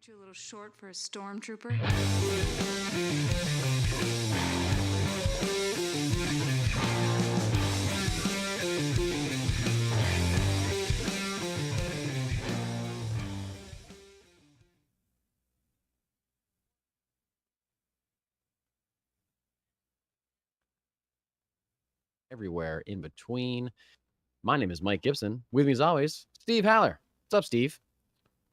Aren't you a little short for a stormtrooper? Everywhere in between. My name is Mike Gibson. With me as always, Steve Haller. What's up, Steve?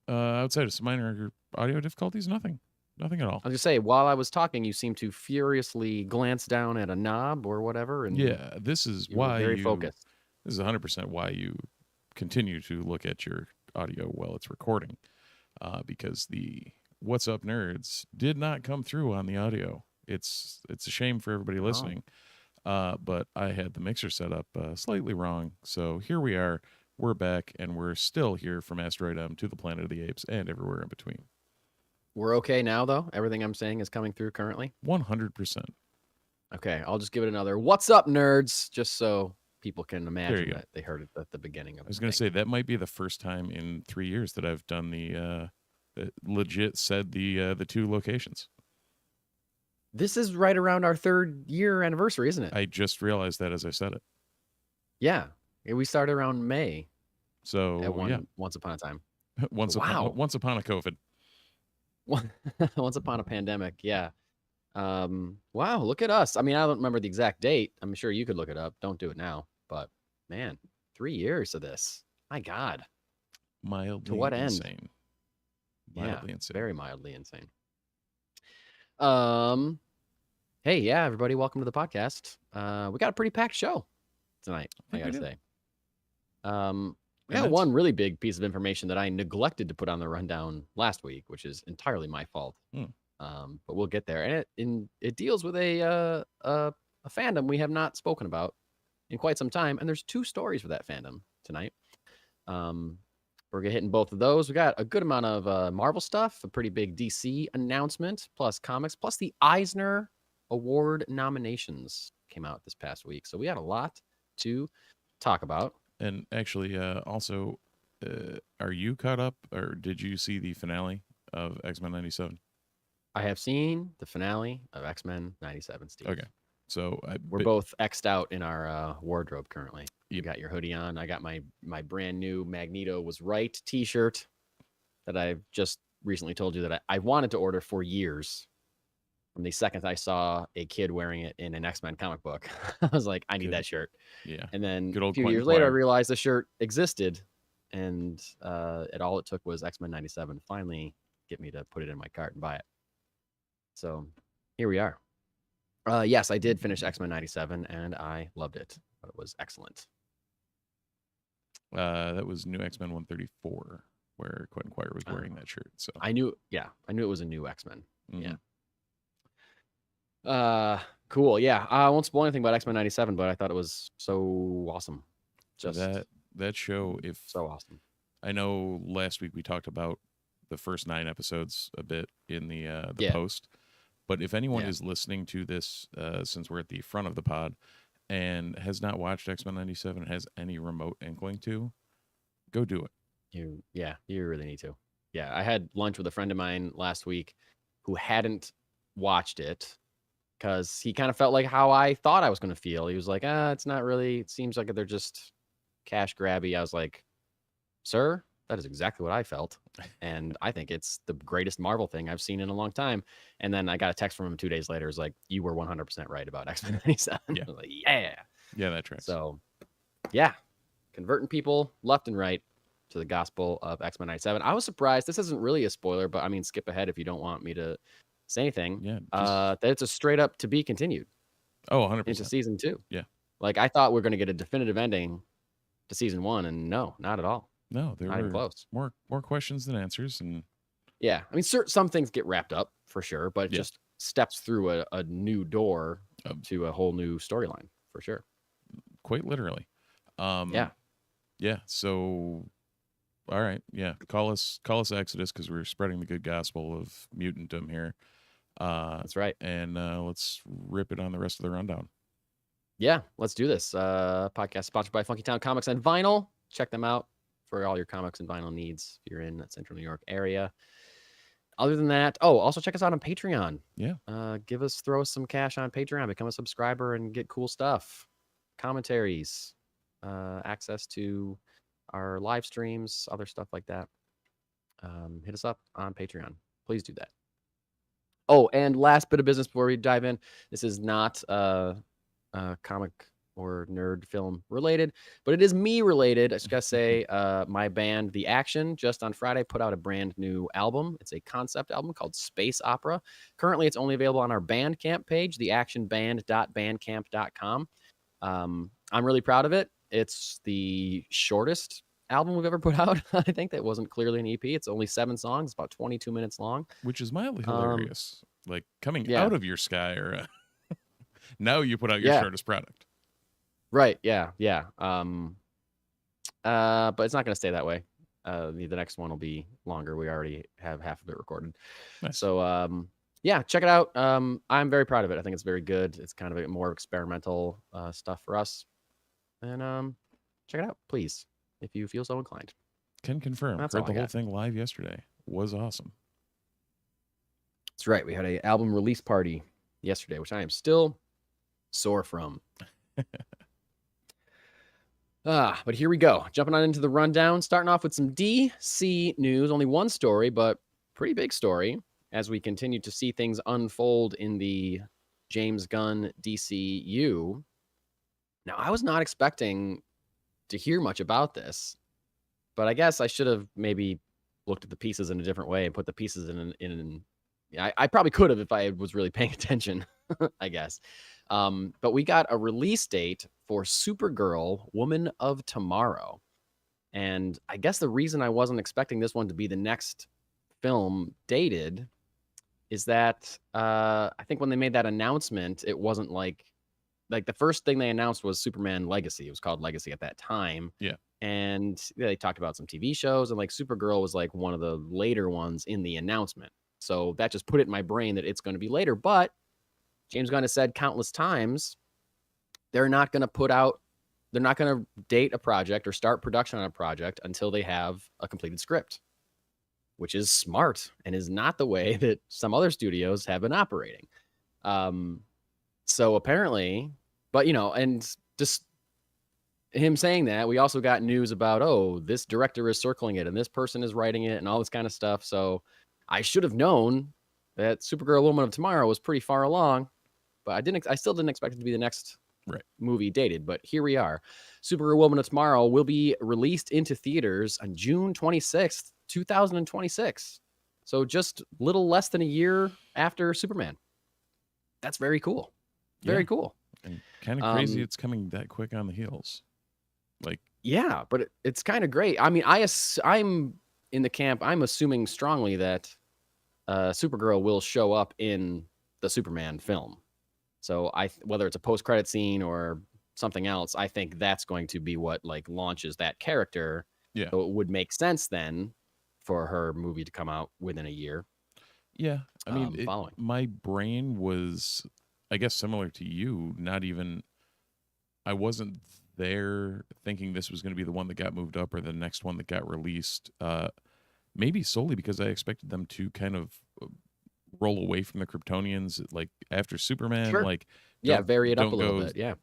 Outside of some minor audio difficulties, nothing at all. I was gonna say, while I was talking, you seemed to furiously glance down at a knob or whatever, and Yeah, this is why very focused. This is 100% why you continue to look at your audio while it's recording, because the "What's Up, Nerds" did not come through on the audio. It's a shame for everybody listening, but I had the mixer set up slightly wrong. So here we are. We're back, and we're still here from Asteroid M to the Planet of the Apes and everywhere in between. We're okay now, though. Everything I'm saying is coming through currently. 100%. Okay, I'll just give it another "What's up, nerds," just so people can imagine that they heard it at the beginning of. I was going to say that might be the first time in 3 years that I've done the legit said the two locations. This is right around our 3rd year anniversary, isn't it? I just realized that as I said it. Yeah, we started around May. So once upon a time. once upon a COVID. Once upon a pandemic, yeah. Wow, look at us. I mean, I don't remember the exact date. I'm sure you could look it up. Don't do it now. But man, 3 years of this. My God. Mildly to what insane. End? Mildly insane. Very mildly insane. Hey, yeah, everybody, welcome to the podcast. We got a pretty packed show tonight, I gotta say. We got one really big piece of information that I neglected to put on the rundown last week, which is entirely my fault. But we'll get there. And it deals with a fandom we have not spoken about in quite some time. And there's 2 stories for that fandom tonight. We're hitting both of those. We got a good amount of Marvel stuff, a pretty big DC announcement, plus comics, plus the Eisner Award nominations came out this past week. So we had a lot to talk about. And actually, also, are you caught up, or did you see the finale of X-Men 97? I have seen the finale of X-Men 97, Steve. Okay. So we're both X'd out in our wardrobe currently. You got your hoodie on. I got my brand new Magneto Was Right t-shirt that I've just recently told you that I wanted to order for years. From the second I saw a kid wearing it in an X-Men comic book, I was like, I need that shirt. Yeah. And then a few years later, I realized the shirt existed, and all it took was X-Men 97 to finally get me to put it in my cart and buy it. So here we are. Yes, I did finish X-Men 97, and I loved it. It was excellent. That was New X-Men 134, where Quentin Quire was wearing that shirt. So I knew it was a new X-Men. Mm-hmm. Yeah. Cool. Yeah. I won't spoil anything about X-Men 97, but I thought it was so awesome. Just that show, so awesome. I know last week we talked about the first 9 episodes a bit in the post, but if anyone is listening to this, since we're at the front of the pod and has not watched X-Men 97, has any remote inkling to, go do it. You really need to. Yeah. I had lunch with a friend of mine last week who hadn't watched it, because he kind of felt like how I thought I was going to feel. He was like, it's not really, it seems like they're just cash grabby. I was like, sir, that is exactly what I felt. And I think it's the greatest Marvel thing I've seen in a long time. And then I got a text from him 2 days later. It was like, you were 100% right about X-Men 97. Yeah. I was like, yeah, that tracks. So yeah, converting people left and right to the gospel of X-Men 97. I was surprised. This isn't really a spoiler, but I mean, skip ahead if you don't want me to say anything. Yeah, that it's a straight up to be continued. Oh, 100%. Into season 2. Yeah. Like, I thought we were going to get a definitive ending to season 1, and no, not at all. No, there were close. More questions than answers, and yeah, I mean, some things get wrapped up for sure, but it just steps through a new door to a whole new storyline for sure. Quite literally. Yeah. So, all right. Yeah. Call us Exodus, because we're spreading the good gospel of mutantdom here. That's right. And let's rip it on the rest of the rundown. Yeah, let's do this. Podcast sponsored by Funky Town Comics and Vinyl. Check them out for all your comics and vinyl needs if you're in the Central New York area. Other than that, also check us out on Patreon. Yeah. Throw us some cash on Patreon, become a subscriber, and get cool stuff, commentaries, access to our live streams, other stuff like that. Hit us up on Patreon. Please do that. Oh, and last bit of business before we dive in. This is not comic or nerd film related, but it is me related. I just gotta say, my band, The Action, just on Friday put out a brand new album. It's a concept album called Space Opera. Currently, it's only available on our Bandcamp page, theactionband.bandcamp.com. I'm really proud of it. It's the shortest album we've ever put out. I think that wasn't clearly an EP. It's only 7 songs, about 22 minutes long, which is mildly hilarious. Like coming yeah. out of your sky, or now you put out your shortest product. Right. Yeah. Yeah. But it's not going to stay that way. The next one will be longer. We already have half of it recorded. Nice. So, yeah, check it out. I'm very proud of it. I think it's very good. It's kind of a more experimental stuff for us. And check it out, please, if you feel so inclined. Can confirm. That's Heard all the I whole got. thing live yesterday. Was awesome. That's right. We had an album release party yesterday, which I am still sore from. But here we go. Jumping on into the rundown, starting off with some DC news. Only one story, but pretty big story as we continue to see things unfold in the James Gunn DCU. Now, I was not expecting to hear much about this, but I guess I should have maybe looked at the pieces in a different way and put the pieces in I probably could have if I was really paying attention, I guess. But we got a release date for Supergirl, Woman of Tomorrow. And I guess the reason I wasn't expecting this one to be the next film dated is that I think when they made that announcement, it wasn't like the first thing they announced was Superman Legacy. It was called Legacy at that time. Yeah. And they talked about some TV shows, and like Supergirl was like one of the later ones in the announcement. So that just put it in my brain that it's going to be later. But James Gunn has said countless times they're not going to date a project or start production on a project until they have a completed script, which is smart and is not the way that some other studios have been operating. So apparently, but and just him saying that, we also got news about, this director is circling it and this person is writing it and all this kind of stuff. So I should have known that Supergirl Woman of Tomorrow was pretty far along, but I still didn't expect it to be the next movie dated, but here we are. Supergirl Woman of Tomorrow will be released into theaters on June 26th, 2026. So just little less than a year after Superman. That's very cool. Very cool. And kind of crazy it's coming that quick on the heels. Yeah, but it's kind of great. I mean, I'm in the camp. I'm assuming strongly that Supergirl will show up in the Superman film. So whether it's a post-credit scene or something else, I think that's going to be what launches that character. Yeah. So it would make sense then for her movie to come out within a year. Yeah. I mean, following. My brain was, I guess, similar to you. I wasn't there thinking this was going to be the one that got moved up or the next one that got released. Maybe solely because I expected them to kind of roll away from the Kryptonians after Superman. Sure. Vary it up a little bit. Yeah.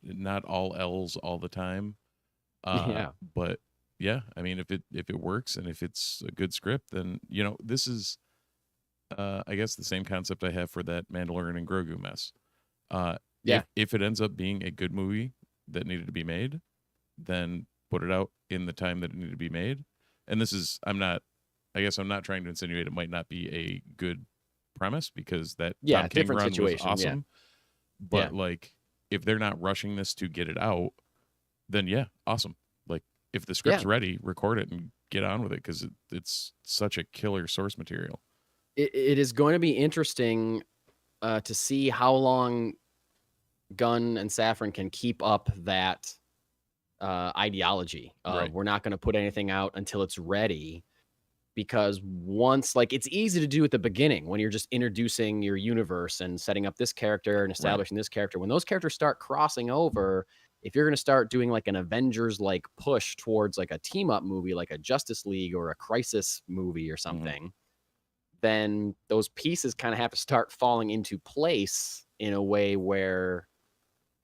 Not all L's all the time. Yeah. But yeah, I mean, if it works and if it's a good script, then this is I guess the same concept I have for that Mandalorian and Grogu mess. If it ends up being a good movie that needed to be made, then put it out in the time that it needed to be made. And I'm not trying to insinuate it might not be a good premise because that Tom King run was awesome. Yeah. But if they're not rushing this to get it out, then awesome. If the script's ready, record it and get on with it because it's such a killer source material. It is going to be interesting to see how long Gunn and Safran can keep up that ideology of we're not going to put anything out until it's ready, because once it's easy to do at the beginning when you're just introducing your universe and setting up this character and establishing this character. When those characters start crossing over, if you're going to start doing an Avengers push towards a team up movie, like a Justice League or a Crisis movie or something, then those pieces kind of have to start falling into place in a way where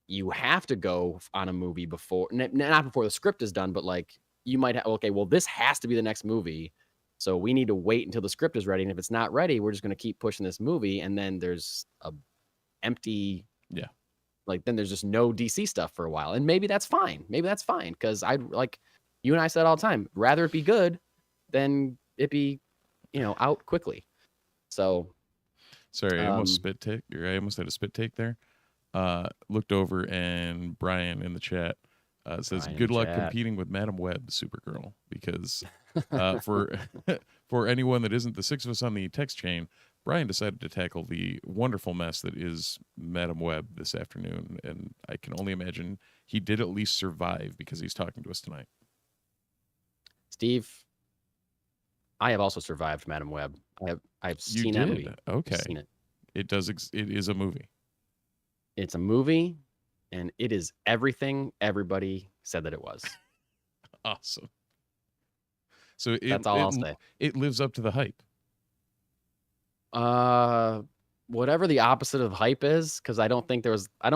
you have to go on a movie before, not before the script is done, but like you might have, okay, well, this has to be the next movie. So we need to wait until the script is ready. And if it's not ready, we're just going to keep pushing this movie. And then there's a empty, like then there's just no DC stuff for a while. And maybe that's fine. Maybe that's fine. Cause I'd like you and I said all the time, rather it be good than it be, out quickly. So sorry, I almost spit take. I almost had a spit take there. Looked over and Brian in the chat says, "Good luck competing with Madam Web, Supergirl." Because for anyone that isn't the six of us on the text chain, Brian decided to tackle the wonderful mess that is Madam Web this afternoon, and I can only imagine he did at least survive because he's talking to us tonight. Steve, I have also survived Madam Web. I've seen that movie. Okay, I've seen it. It is a movie. It's a movie, and it is everything everybody said that it was. Awesome. So that's all I'll say. It lives up to the hype. Whatever the opposite of hype is, because I don't think there was. I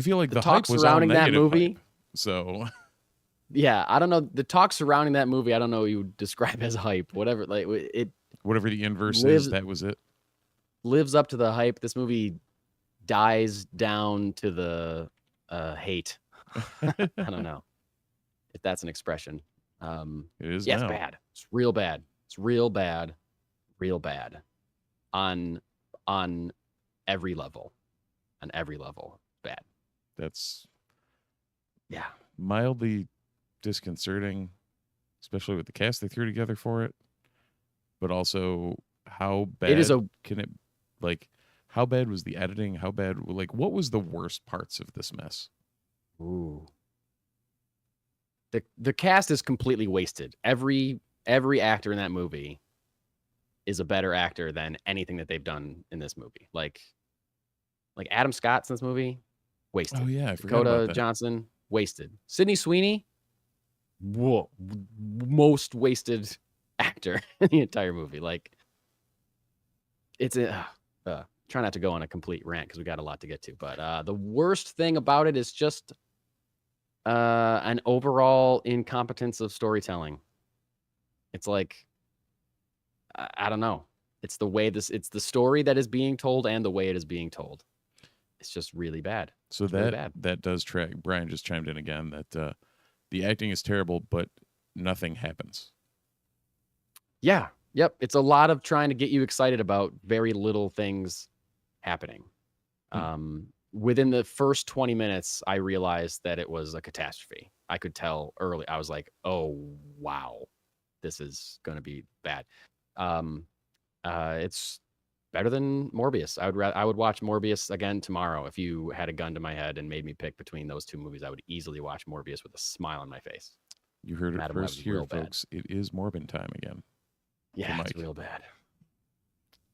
feel like the talk hype was surrounding all that movie. Hype, so yeah, I don't know the talk surrounding that movie. I don't know what you would describe as hype. Whatever, like it. Whatever the inverse is, that was it. Lives up to the hype. This movie dies down to the hate. I don't know if that's an expression. It is. Yeah, it's bad. It's real bad. It's real bad. Real bad. On every level. On every level. Bad. That's yeah. Mildly disconcerting, especially with the cast they threw together for it. But also how bad can it like how bad was the editing? How bad like what was the worst parts of this mess? Ooh. The cast is completely wasted. Every actor in that movie is a better actor than anything that they've done in this movie. Like Adam Scott's in this movie, wasted. Oh yeah, I forgot about Dakota that. Johnson, wasted. Sydney Sweeney, most wasted actor in the entire movie. Like it's try not to go on a complete rant because we got a lot to get to. But the worst thing about it is just an overall incompetence of storytelling. It's like I don't know. It's the way it's the story that is being told and the way it is being told. It's just really bad. So that does track. Brian just chimed in again that the acting is terrible, but nothing happens. Yeah. Yep. It's a lot of trying to get you excited about very little things happening. Within the first 20 minutes, I realized that it was a catastrophe. I could tell early. I was like, oh, wow, this is going to be bad. It's better than Morbius. I would watch Morbius again tomorrow. If you had a gun to my head and made me pick between those two movies, I would easily watch Morbius with a smile on my face. You heard it first here, folks. It is Morbin time again. Yeah, it's real bad.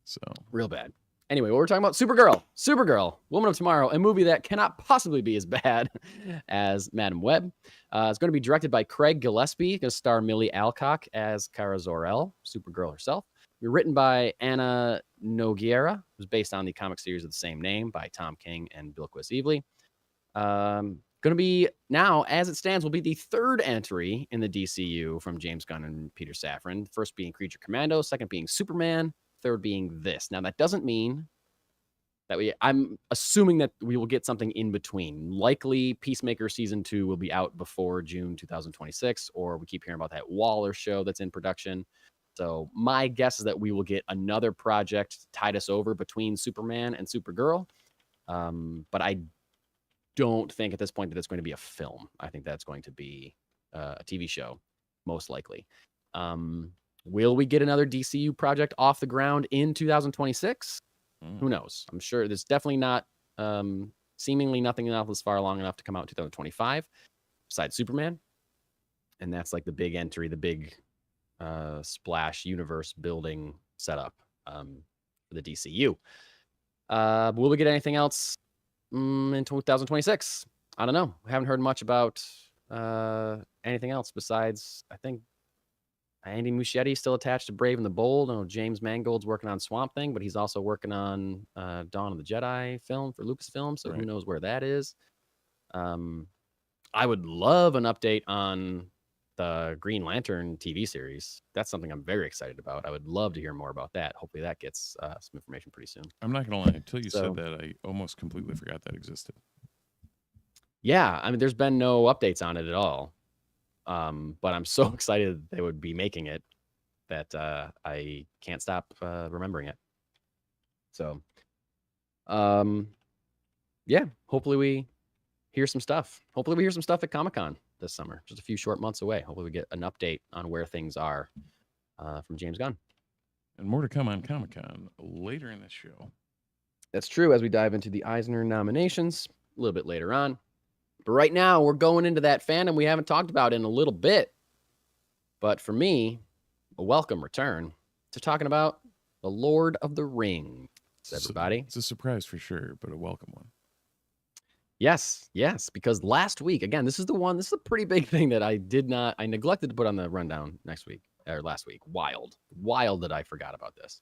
So real bad. Anyway, what we're talking about, Supergirl, Woman of Tomorrow, a movie that cannot possibly be as bad as Madam Web. It's going to be directed by Craig Gillespie. Going to star Millie Alcock as Kara Zor-El, Supergirl herself. Written by Anna Nogueira. It was based on the comic series of the same name by Tom King and Bilquis Evely. Going to be now, as it stands, will be the third entry in the DCU from James Gunn and Peter Safran. First being Creature Commando, second being Superman, third being this. Now, that doesn't mean that I'm assuming that we will get something in between. Likely, Peacemaker Season 2 will be out before June 2026, or we keep hearing about that Waller show that's in production. So my guess is that we will get another project to tide us over between Superman and Supergirl. But I don't think at this point that it's going to be a film. I think that's going to be a TV show, most likely. Will we get another DCU project off the ground in 2026? Who knows? I'm sure there's definitely not, seemingly nothing else is far long enough to come out in 2025 besides Superman. And that's like the big entry, the big splash universe building setup for the DCU. Will we get anything else in 2026? I don't know. We haven't heard much about anything else besides, I think, Andy Muschietti's still attached to Brave and the Bold. I know James Mangold's working on Swamp Thing, but he's also working on Dawn of the Jedi film for Lucasfilm, so who knows where that is. I would love an update on the Green Lantern TV series. That's something I'm very excited about. I would love to hear more about that. Hopefully that gets some information pretty soon. I'm not going to lie. Until you said that, I almost completely forgot that existed. Yeah, I mean, there's been no updates on it at all. But I'm so excited that they would be making it that I can't stop remembering it. So, yeah, hopefully we hear some stuff. Hopefully we hear some stuff at Comic-Con this summer. Just a few short months away. Hopefully we get an update on where things are from James Gunn. And more to come on Comic-Con later in this show. That's true, as we dive into the Eisner nominations a little bit later on. But right now, we're going into that fandom we haven't talked about in a little bit. But for me, a welcome return to talking about The Lord of the Rings, everybody. It's a surprise for sure, but a welcome one. Yes, because last week, again, this is a pretty big thing that I neglected to put on the rundown last week. Wild that I forgot about this.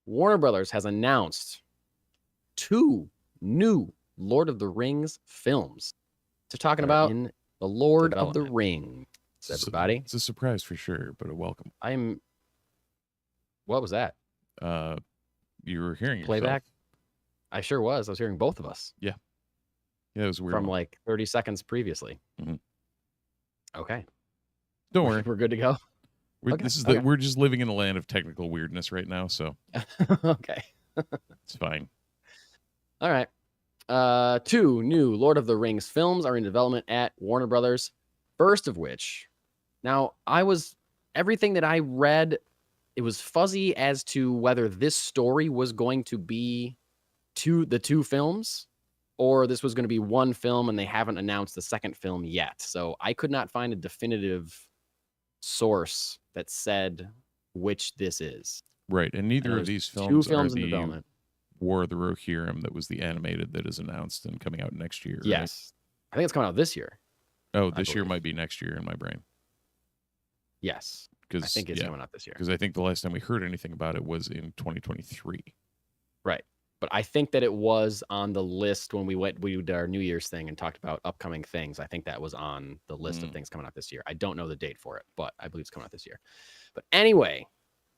Warner Brothers has announced 2 new Lord of the Rings films to talking about in The Lord of the Rings, everybody. It's a surprise for sure, but a welcome. What was that? You were hearing playback? Yourself. I sure was. I was hearing both of us. Yeah, it was weird. From like 30 seconds previously. Mm-hmm. Okay. Don't worry. We're good to go. We're just living in a land of technical weirdness right now, so. Okay. It's fine. All right. 2 new Lord of the Rings films are in development at Warner Brothers. First of which, now everything that I read, it was fuzzy as to whether this story was going to be the 2 films, or this was going to be one film and they haven't announced the second film yet. So I could not find a definitive source that said which this is. Right, and neither of these films 2 films are in the development. War of the Rohirrim that was the animated that is announced and coming out next year. Yes. Right? I think it's coming out this year. Oh, this year might be next year in my brain. Yes. I think it's coming out this year. Because I think the last time we heard anything about it was in 2023. Right. But I think that it was on the list when we did our New Year's thing and talked about upcoming things. I think that was on the list of things coming out this year. I don't know the date for it, but I believe it's coming out this year. But anyway,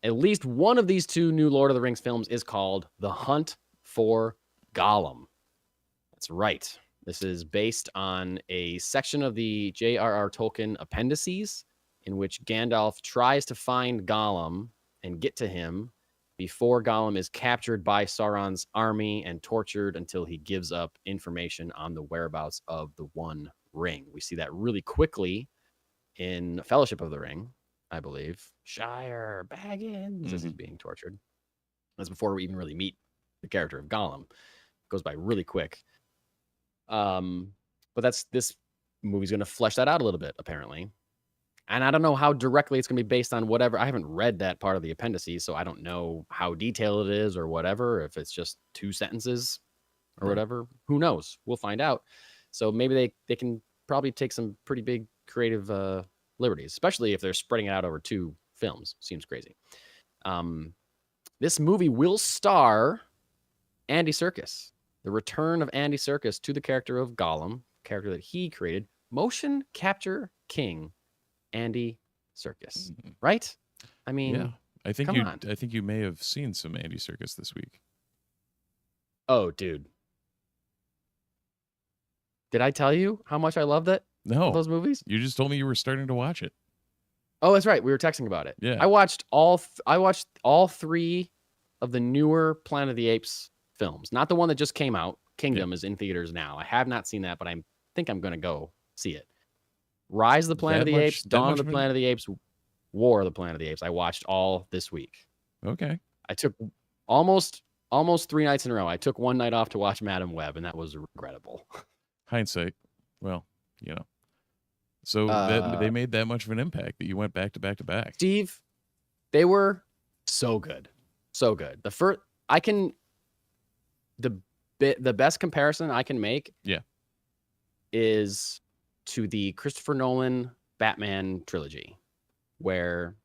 at least one of these 2 new Lord of the Rings films is called The Hunt for Gollum. That's right. This is based on a section of the J.R.R. Tolkien appendices in which Gandalf tries to find Gollum and get to him before Gollum is captured by Sauron's army and tortured until he gives up information on the whereabouts of the One Ring. We see that really quickly in Fellowship of the Ring, I believe. Shire Baggins as he's being tortured. That's before we even really meet the character of Gollum. It goes by really quick. But this movie's going to flesh that out a little bit, apparently. And I don't know how directly it's going to be based on whatever. I haven't read that part of the appendices, so I don't know how detailed it is or whatever, if it's just 2 sentences or whatever. Who knows? We'll find out. So maybe they can probably take some pretty big creative liberties, especially if they're spreading it out over 2 films. Seems crazy. This movie will star Andy Serkis. The return of Andy Serkis to the character of Gollum, character that he created, motion capture king Andy Serkis. Right? I mean, yeah. I think you may have seen some Andy Serkis this week. Oh, dude. Did I tell you how much I loved it? No. Those movies? You just told me you were starting to watch it. Oh, that's right. We were texting about it. Yeah. I watched all 3 of the newer Planet of the Apes films. Not the one that just came out. Kingdom is in theaters now. I have not seen that, but I think I'm going to go see it. Rise of the Planet of the Apes, Dawn of the Planet of the Apes, War of the Planet of the Apes. I watched all this week. Okay. I took almost 3 nights in a row. I took 1 night off to watch Madam Web, and that was regrettable. Hindsight. Well, So they made that much of an impact that you went back to back to back. Steve, they were so good. So good. The best comparison I can make is to the Christopher Nolan Batman trilogy, where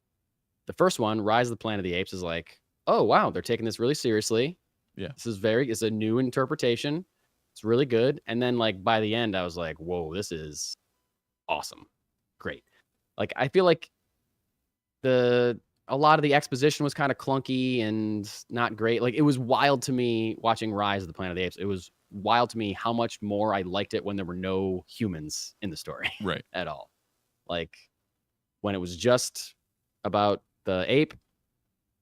the first one, Rise of the Planet of the Apes, is like, oh wow, they're taking this really seriously. Yeah. It's a new interpretation. It's really good. And then like by the end, I was like, whoa, this is awesome. Great. Like I feel like a lot of the exposition was kind of clunky and not great. Like it was wild to me watching Rise of the Planet of the Apes. It was wild to me how much more I liked it when there were no humans in the story Right. at all. Like when it was just about the ape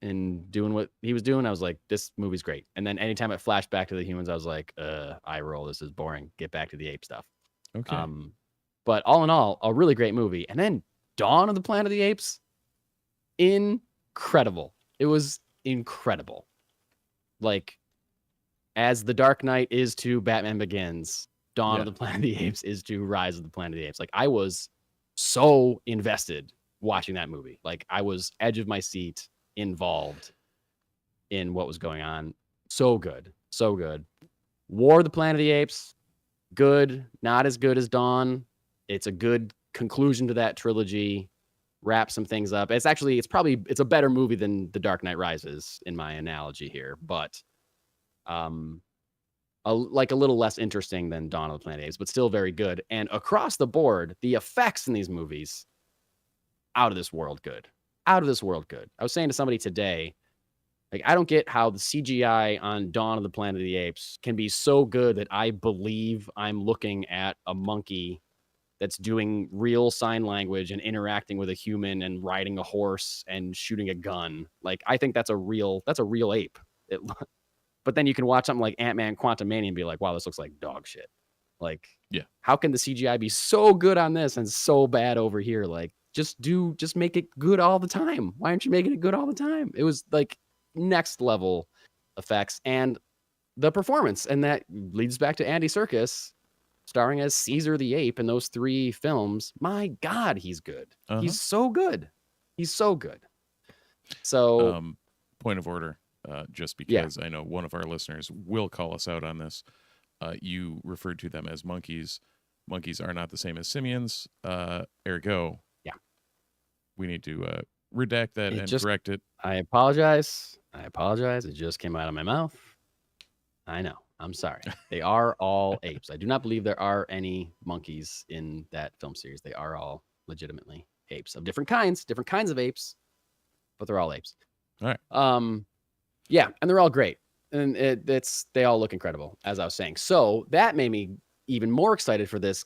and doing what he was doing, I was like, this movie's great. And then anytime it flashed back to the humans, I was like, eye roll, this is boring. Get back to the ape stuff. Okay. But all in all, a really great movie. And then Dawn of the Planet of the Apes, incredible. It was incredible. Like, as The Dark Knight is to Batman Begins, Dawn of the Planet of the Apes is to Rise of the Planet of the Apes. Like, I was so invested watching that movie. Like, I was edge of my seat, involved in what was going on. So good. So good. War of the Planet of the Apes, good. Not as good as Dawn. It's a good conclusion to that trilogy. Wrap some things up. It's a better movie than The Dark Knight Rises in my analogy here, but like a little less interesting than Dawn of the Planet of the Apes, but still very good. And across the board, the effects in these movies, out of this world good. Out of this world good. I was saying to somebody today, like, I don't get how the CGI on Dawn of the Planet of the Apes can be so good that I believe I'm looking at a monkey that's doing real sign language and interacting with a human and riding a horse and shooting a gun. Like, I think that's a real ape. But then you can watch something like Ant-Man Quantumania and be like, wow, this looks like dog shit. Like, how can the CGI be so good on this and so bad over here? Like, just make it good all the time. Why aren't you making it good all the time? It was like next level effects and the performance. And that leads back to Andy Serkis starring as Caesar the Ape in those 3 films. My God, he's good. He's so good. He's so good. So, point of order, just because I know one of our listeners will call us out on this. You referred to them as monkeys. Monkeys are not the same as simians. Ergo, we need to redact that and correct it. I apologize. It just came out of my mouth. I know. I'm sorry. They are all apes. I do not believe there are any monkeys in that film series. They are all legitimately apes of different kinds of apes, but they're all apes. All right. And they're all great. And they all look incredible, as I was saying. So that made me even more excited for this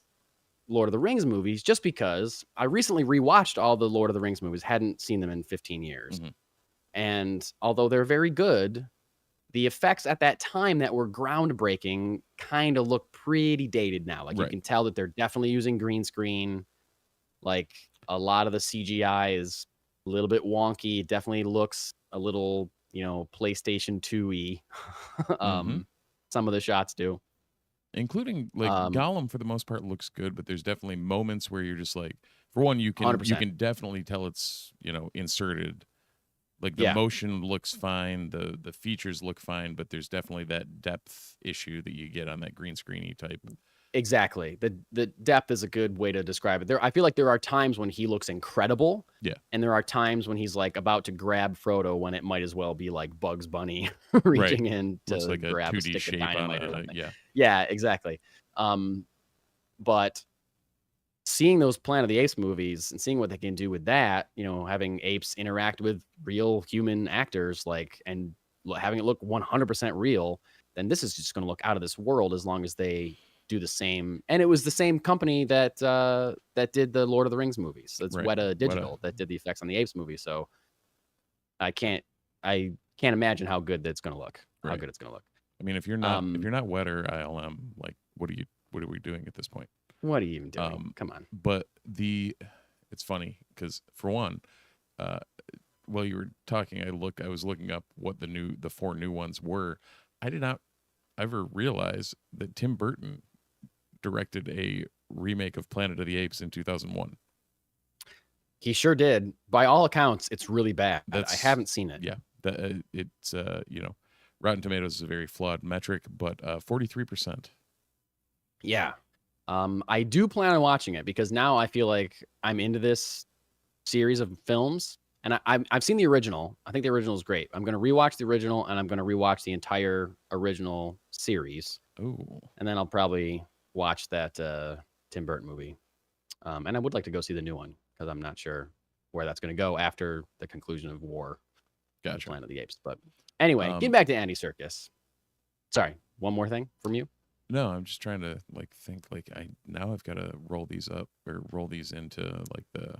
Lord of the Rings movies, just because I recently rewatched all the Lord of the Rings movies, hadn't seen them in 15 years. Mm-hmm. And although they're very good, the effects at that time that were groundbreaking kind of look pretty dated now. Like, you can tell that they're definitely using green screen. Like, a lot of the CGI is a little bit wonky. It definitely looks a little, PlayStation 2-y. Some of the shots do. Including like Gollum for the most part looks good, but there's definitely moments where you're just like, for one, you can 100%. definitely tell it's inserted. Like the motion looks fine, the features look fine, but there's definitely that depth issue that you get on that green screeny type. Exactly. The depth is a good way to describe it. I feel like there are times when he looks incredible. Yeah. And there are times when he's like about to grab Frodo when it might as well be like Bugs Bunny reaching in to like grab a a 2D stick shape of dynamite on or something. yeah. Yeah, exactly. But seeing those Planet of the Apes movies and seeing what they can do with that, having apes interact with real human actors, like, and having it look 100% real, then this is just going to look out of this world as long as they do the same. And it was the same company that did the Lord of the Rings movies. So it's Weta Digital that did the effects on the Apes movie. So I can't imagine how good that's going to look. How good it's going to look. I mean, if you're not Weta or ILM, like, what are we doing at this point? What are you even doing? Come on. But it's funny because, for one, while you were talking, I was looking up what the 4 new ones were. I did not ever realize that Tim Burton directed a remake of Planet of the Apes in 2001. He sure did. By all accounts, it's really bad. I haven't seen it. Yeah, it's Rotten Tomatoes is a very flawed metric, but 43%. Yeah. I do plan on watching it because now I feel like I'm into this series of films and I've seen the original. I think the original is great. I'm going to rewatch the original, and I'm going to rewatch the entire original series. Oh, And then I'll probably watch that Tim Burton movie. And I would like to go see the new one because I'm not sure where that's going to go after the conclusion of War. gotcha. Planet of the Apes. But anyway, getting back to Andy Serkis. Sorry, one more thing from you. No, I'm just trying to like think like I've got to roll these up or roll these into like the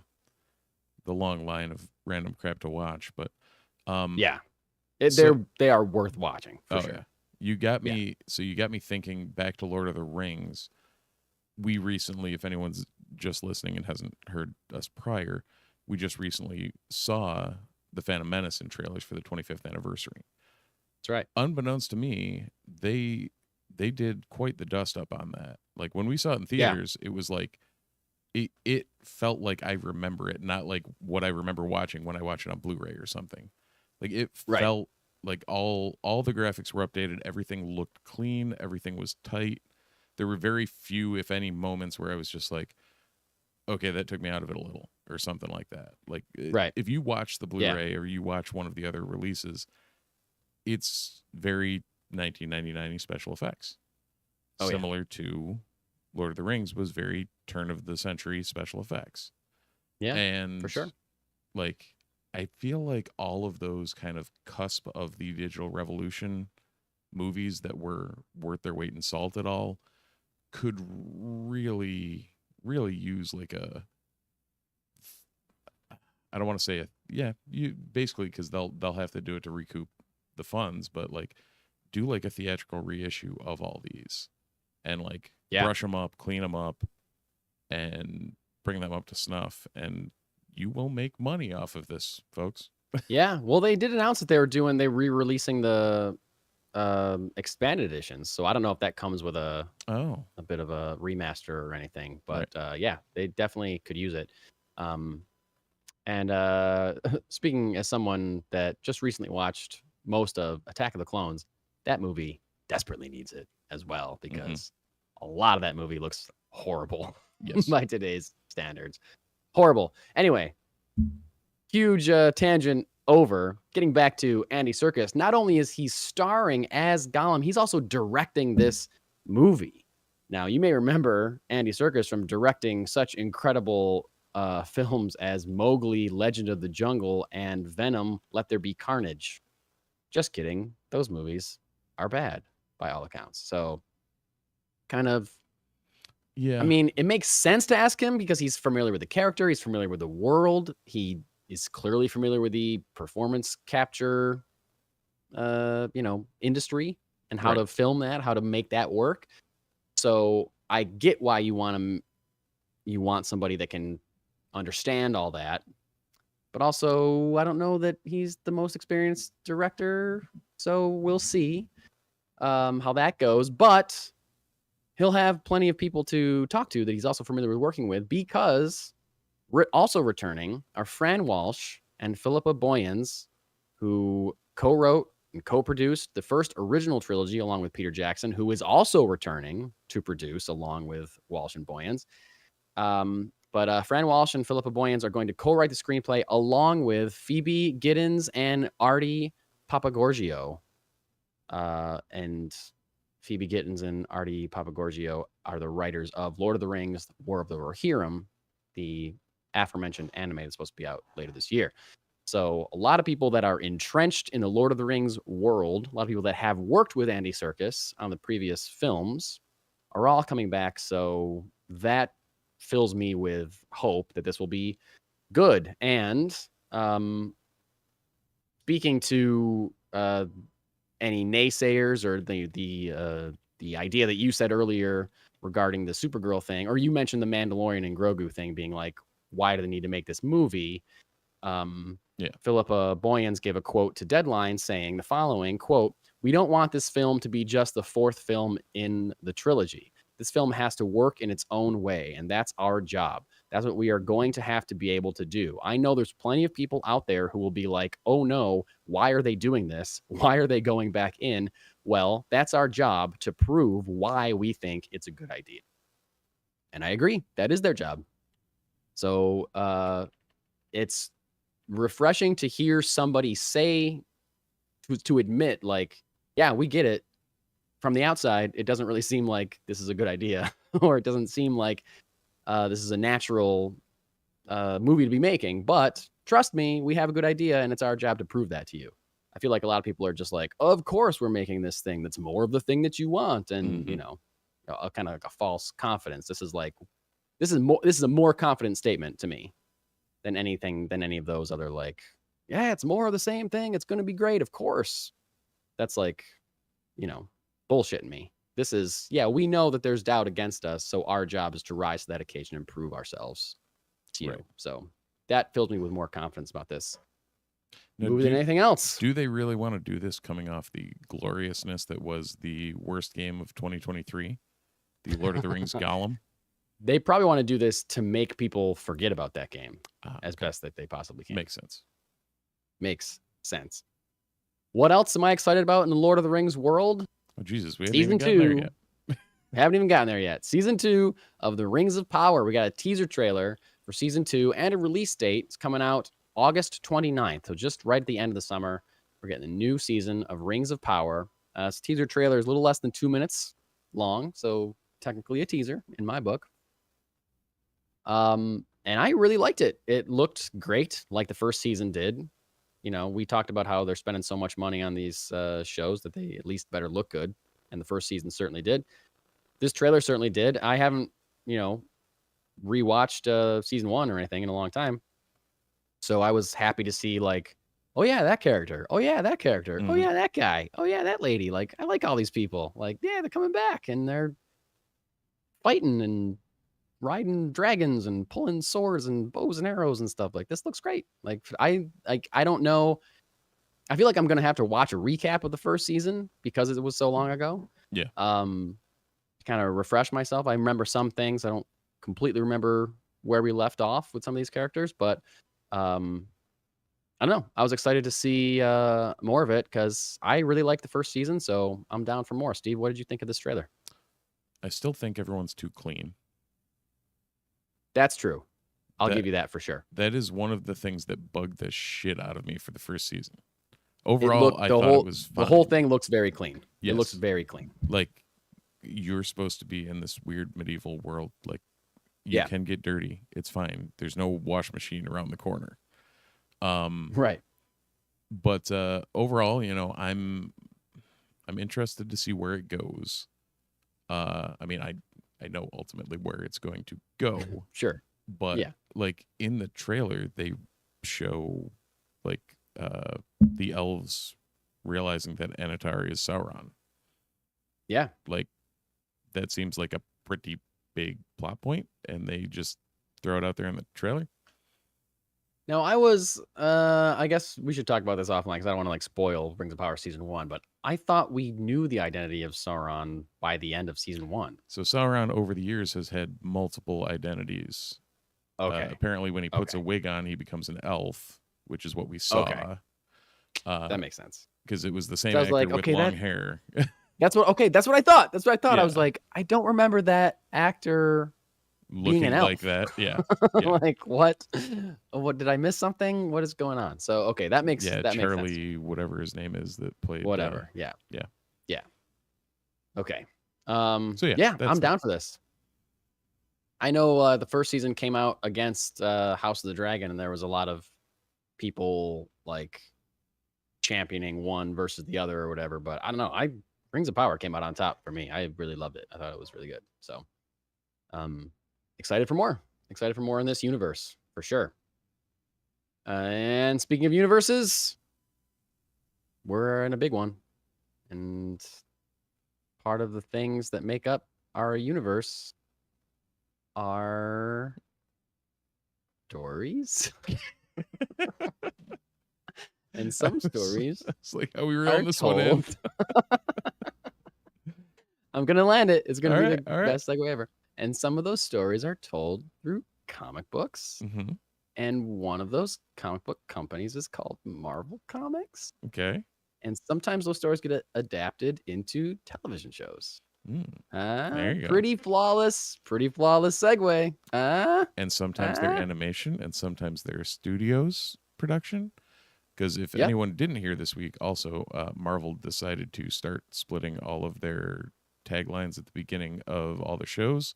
long line of random crap to watch. But yeah, so, they are worth watching. For sure. Yeah, you got me. So you got me thinking back to Lord of the Rings. We recently, if anyone's just listening and hasn't heard us prior, we just recently saw the Phantom Menace in trailers for the 25th anniversary. That's right. Unbeknownst to me, they did quite the dust up on that. Like when we saw it in theaters, it was like it felt like I remember it, not like what I remember watching when I watch it on Blu-ray or something. Like it felt like all the graphics were updated, everything looked clean, everything was tight. There were very few, if any, moments where I was just like, okay, that took me out of it a little or something like that. Like if you watch the Blu-ray or you watch one of the other releases, it's very 1999 special effects. Similar to Lord of the Rings was very turn of the century special effects. Yeah, and for sure. Like I feel like all of those kind of cusp of the digital revolution movies that were worth their weight in salt at all could really use like I don't want to say you basically because they'll have to do it to recoup the funds, but like do like a theatrical reissue of all these and like brush them up, clean them up, and bring them up to snuff, and you will make money off of this, folks. Yeah, well, they did announce that they re-releasing the expanded editions, so I don't know if that comes with a bit of a remaster or anything, but yeah, they definitely could use it. And speaking as someone that just recently watched most of Attack of the Clones, that movie desperately needs it as well because a lot of that movie looks horrible by today's standards. Horrible. Anyway, huge tangent over. Getting back to Andy Serkis, not only is he starring as Gollum, he's also directing this movie. Now, you may remember Andy Serkis from directing such incredible films as Mowgli, Legend of the Jungle, and Venom, Let There Be Carnage. Just kidding. Those movies are bad by all accounts. So, kind of, I mean, it makes sense to ask him because he's familiar with the character. He's familiar with the world. He is clearly familiar with the performance capture, industry and how to film that, how to make that work. So I get why you want somebody that can understand all that. But also, I don't know that he's the most experienced director. So we'll see how that goes. But he'll have plenty of people to talk to that he's also familiar with working with, because also returning are Fran Walsh and Philippa Boyens, who co-wrote and co-produced the first original trilogy along with Peter Jackson, who is also returning to produce along with Walsh and Boyens. But Fran Walsh and Philippa Boyens are going to co-write the screenplay along with Phoebe Giddens and Artie Papagorgio. And Phoebe Gittins and Artie Papagorgio are the writers of Lord of the Rings, War of the Rohirrim, the aforementioned anime that's supposed to be out later this year. So a lot of people that are entrenched in the Lord of the Rings world, a lot of people that have worked with Andy Serkis on the previous films are all coming back. So that fills me with hope that this will be good. And speaking to any naysayers or the idea that you said earlier regarding the Supergirl thing, or you mentioned the Mandalorian and Grogu thing being like, why do they need to make this movie? Philippa Boyens gave a quote to Deadline saying the following, quote, "We don't want this film to be just the fourth film in the trilogy. This film has to work in its own way, and that's our job. That's what we are going to have to be able to do. I know there's plenty of people out there who will be like, oh no, why are they doing this? Why are they going back in? Well, that's our job to prove why we think it's a good idea." And I agree. That is their job. So it's refreshing to hear somebody say, to admit, like, yeah, we get it. From the outside, it doesn't really seem like this is a good idea, or it doesn't seem like this is a natural movie to be making. But trust me, we have a good idea, and it's our job to prove that to you. I feel like a lot of people are just like, of course we're making this thing that's more of the thing that you want, and kind of like a false confidence. This is a more confident statement to me than any of those other, like, yeah, it's more of the same thing. It's going to be great, of course. That's like, bullshitting me. This is, yeah, we know that there's doubt against us, so our job is to rise to that occasion and prove ourselves to you. Right. So that fills me with more confidence about this movie than anything else. Do they really want to do this coming off the gloriousness that was the worst game of 2023, the Lord of the Rings Gollum? They probably want to do this to make people forget about that game as best that they possibly can. Makes sense. What else am I excited about in the Lord of the Rings world? Oh, Jesus, we haven't even gotten there yet. Haven't even gotten there yet. Season 2 of the Rings of Power. We got a teaser trailer for season 2 and a release date. It's coming out August 29th. So just right at the end of the summer, we're getting a new season of Rings of Power. This teaser trailer is a little less than 2 minutes long, so technically a teaser in my book. And I really liked it. It looked great, like the first season did. We talked about how they're spending so much money on these shows that they at least better look good. And the first season certainly did. This trailer certainly did. I haven't, rewatched season 1 or anything in a long time. So I was happy to see, like, oh, yeah, that character. Oh, yeah, that character. Oh, yeah, that guy. Oh, yeah, that lady. Like, I like all these people. Like, yeah, they're coming back and they're fighting and riding dragons and pulling swords and bows and arrows and stuff. Like, this looks great. Like, I don't know. I feel like I'm gonna have to watch a recap of the first season because it was so long ago. Yeah. Kind of refresh myself. I remember some things. I don't completely remember where we left off with some of these characters, but I don't know. I was excited to see more of it because I really liked the first season, so I'm down for more. Steve, what did you think of this trailer? I still think everyone's too clean. That's true. I'll give you that for sure. That is one of the things that bugged the shit out of me for the first season. Overall, I thought it was fine. The whole thing looks very clean. Yes. It looks very clean. Like, you're supposed to be in this weird medieval world. Like, you can get dirty. It's fine. There's no wash machine around the corner. Right. But overall, I'm interested to see where it goes. I mean, I know ultimately where it's going to go. Sure. But like in the trailer, they show like the elves realizing that Anatari is Sauron. Yeah. Like, that seems like a pretty big plot point, and they just throw it out there in the trailer. Now, I guess we should talk about this offline because I don't want to, like, spoil Rings of Power Season 1, but I thought we knew the identity of Sauron by the end of Season 1. So Sauron, over the years, has had multiple identities. Okay. Apparently, when he puts a wig on, he becomes an elf, which is what we saw. Okay. That makes sense. Because it was the same actor with long hair. That's what I thought. Yeah. I was like, I don't remember that actor looking being an elf. like that. Yeah. Like, what? What, did I miss something? What is going on? So, okay, that makes Charlie, makes sense. Whatever his name is that played whatever. Yeah. Okay. So I'm down for this. I know the first season came out against House of the Dragon, and there was a lot of people like championing one versus the other or whatever. But I don't know. Rings of Power came out on top for me. I really loved it. I thought it was really good. So, excited for more. Excited for more in this universe for sure. And speaking of universes, we're in a big one, and part of the things that make up our universe are stories. And some stories. It's like how we were on this one end. I'm going to land it. It's going to be the best segue ever. And some of those stories are told through comic books. Mm-hmm. And one of those comic book companies is called Marvel Comics. Okay. And sometimes those stories get adapted into television shows. There you go. Pretty flawless segue. And sometimes they're animation, and sometimes they're studios. production. Because if anyone didn't hear this week, also, Marvel decided to start splitting all of their taglines at the beginning of all their shows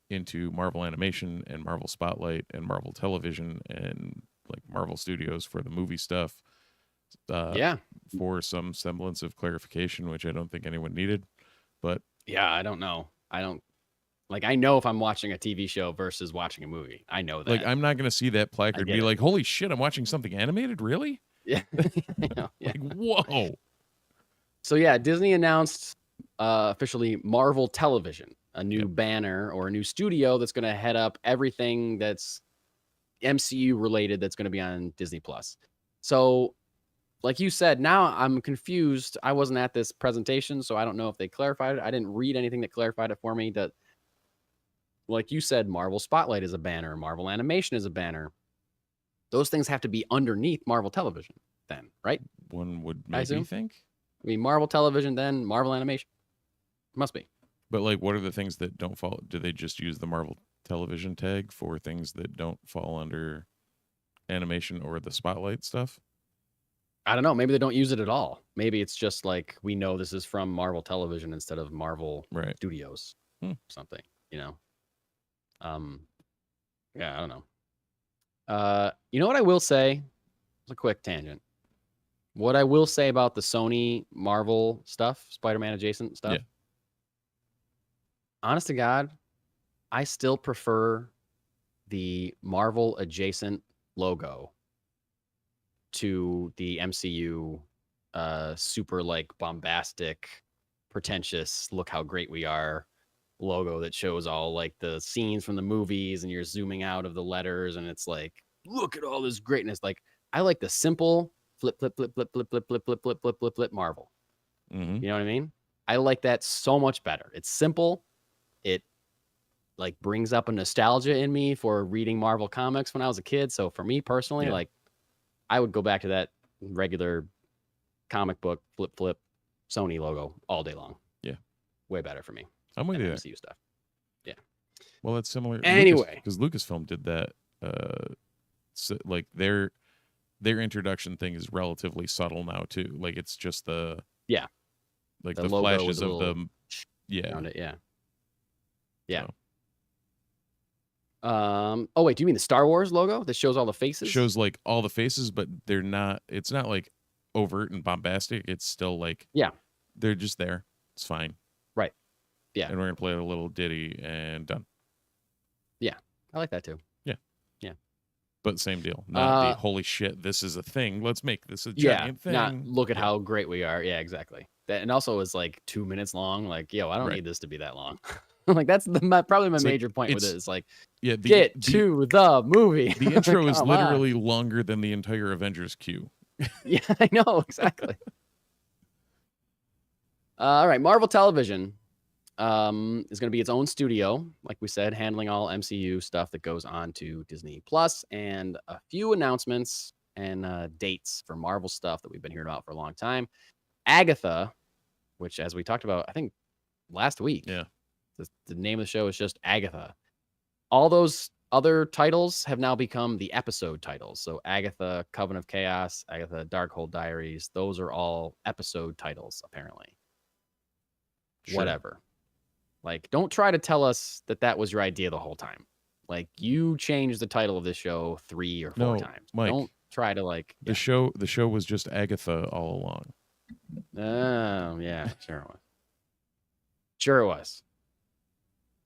into Marvel Animation and Marvel Spotlight and Marvel Television and like Marvel Studios for the movie stuff. For some semblance of clarification, which I don't think anyone needed. But yeah, I don't know. I know if I'm watching a TV show versus watching a movie. I know that. Like, I'm not going to see that placard and be like, holy shit, I'm watching something animated? Really? Yeah. I know, yeah. Like, whoa. So, yeah, Disney announced officially Marvel Television, a new banner or a new studio that's going to head up everything that's MCU related that's going to be on Disney+. So, like you said, now I'm confused. I wasn't at this presentation, so I don't know if they clarified it. I didn't read anything that clarified it for me. That, like you said, Marvel Spotlight is a banner, Marvel Animation is a banner. Those things have to be underneath Marvel Television then, right? One would maybe think. I mean, Marvel Television, then Marvel Animation. Must be. But, like, what are the things that don't fall? Do they just use the Marvel Television tag for things that don't fall under animation or the Spotlight stuff? I don't know. Maybe they don't use it at all. Maybe it's just like, we know this is from Marvel Television instead of Marvel Studios. Something, you know? Yeah, I don't know. You know what I will say? It's a quick tangent. What I will say about the Sony Marvel stuff, Spider-Man adjacent stuff. Yeah. Honest to God, I still prefer the Marvel adjacent logo to the MCU super like bombastic, pretentious, look how great we are logo that shows all like the scenes from the movies and you're zooming out of the letters and it's like, look at all this greatness. Like, I like the simple flip Marvel. You know what I mean? I like that so much better. It's simple. It like brings up a nostalgia in me for reading Marvel comics when I was a kid. So for me personally, like, I would go back to that regular comic book flip Sony logo all day long. Yeah. Way better for me. I'm with you. MCU stuff. Yeah. Well, that's similar. Anyway. Because Lucasfilm did that. So, like, their introduction thing is relatively subtle now, too. Like, it's just the... Yeah. Like, the flashes of them. Yeah. Around it, yeah. Yeah. So. Oh wait, do you mean the Star Wars logo that shows all the faces? Shows like all the faces, but they're not. It's not like overt and bombastic. It's still like they're just there. It's fine. Right. Yeah. And we're gonna play a little ditty and done. Yeah, I like that too. Yeah. Yeah. But same deal. Not the holy shit. This is a thing. Let's make this a giant thing. Not look at how great we are. Yeah, exactly. That and also is like 2 minutes long. Like, yo, I don't need this to be that long. Like that's probably my major point with it. It's like, get to the movie. The intro is literally longer than the entire Avengers queue. Yeah, I know exactly. All right, Marvel Television is going to be its own studio, like we said, handling all MCU stuff that goes on to Disney Plus, and a few announcements and dates for Marvel stuff that we've been hearing about for a long time. Agatha, which, as we talked about, I think last week. Yeah. The name of the show is just Agatha. All those other titles have now become the episode titles. So Agatha, Coven of Chaos, Agatha, Darkhold Diaries, those are all episode titles, apparently. Sure. Whatever. Like, don't try to tell us that was your idea the whole time. Like, you changed the title of this show 3 or 4 times. Mike, don't try to like... The show was just Agatha all along. Oh, yeah, sure it was. Sure it was.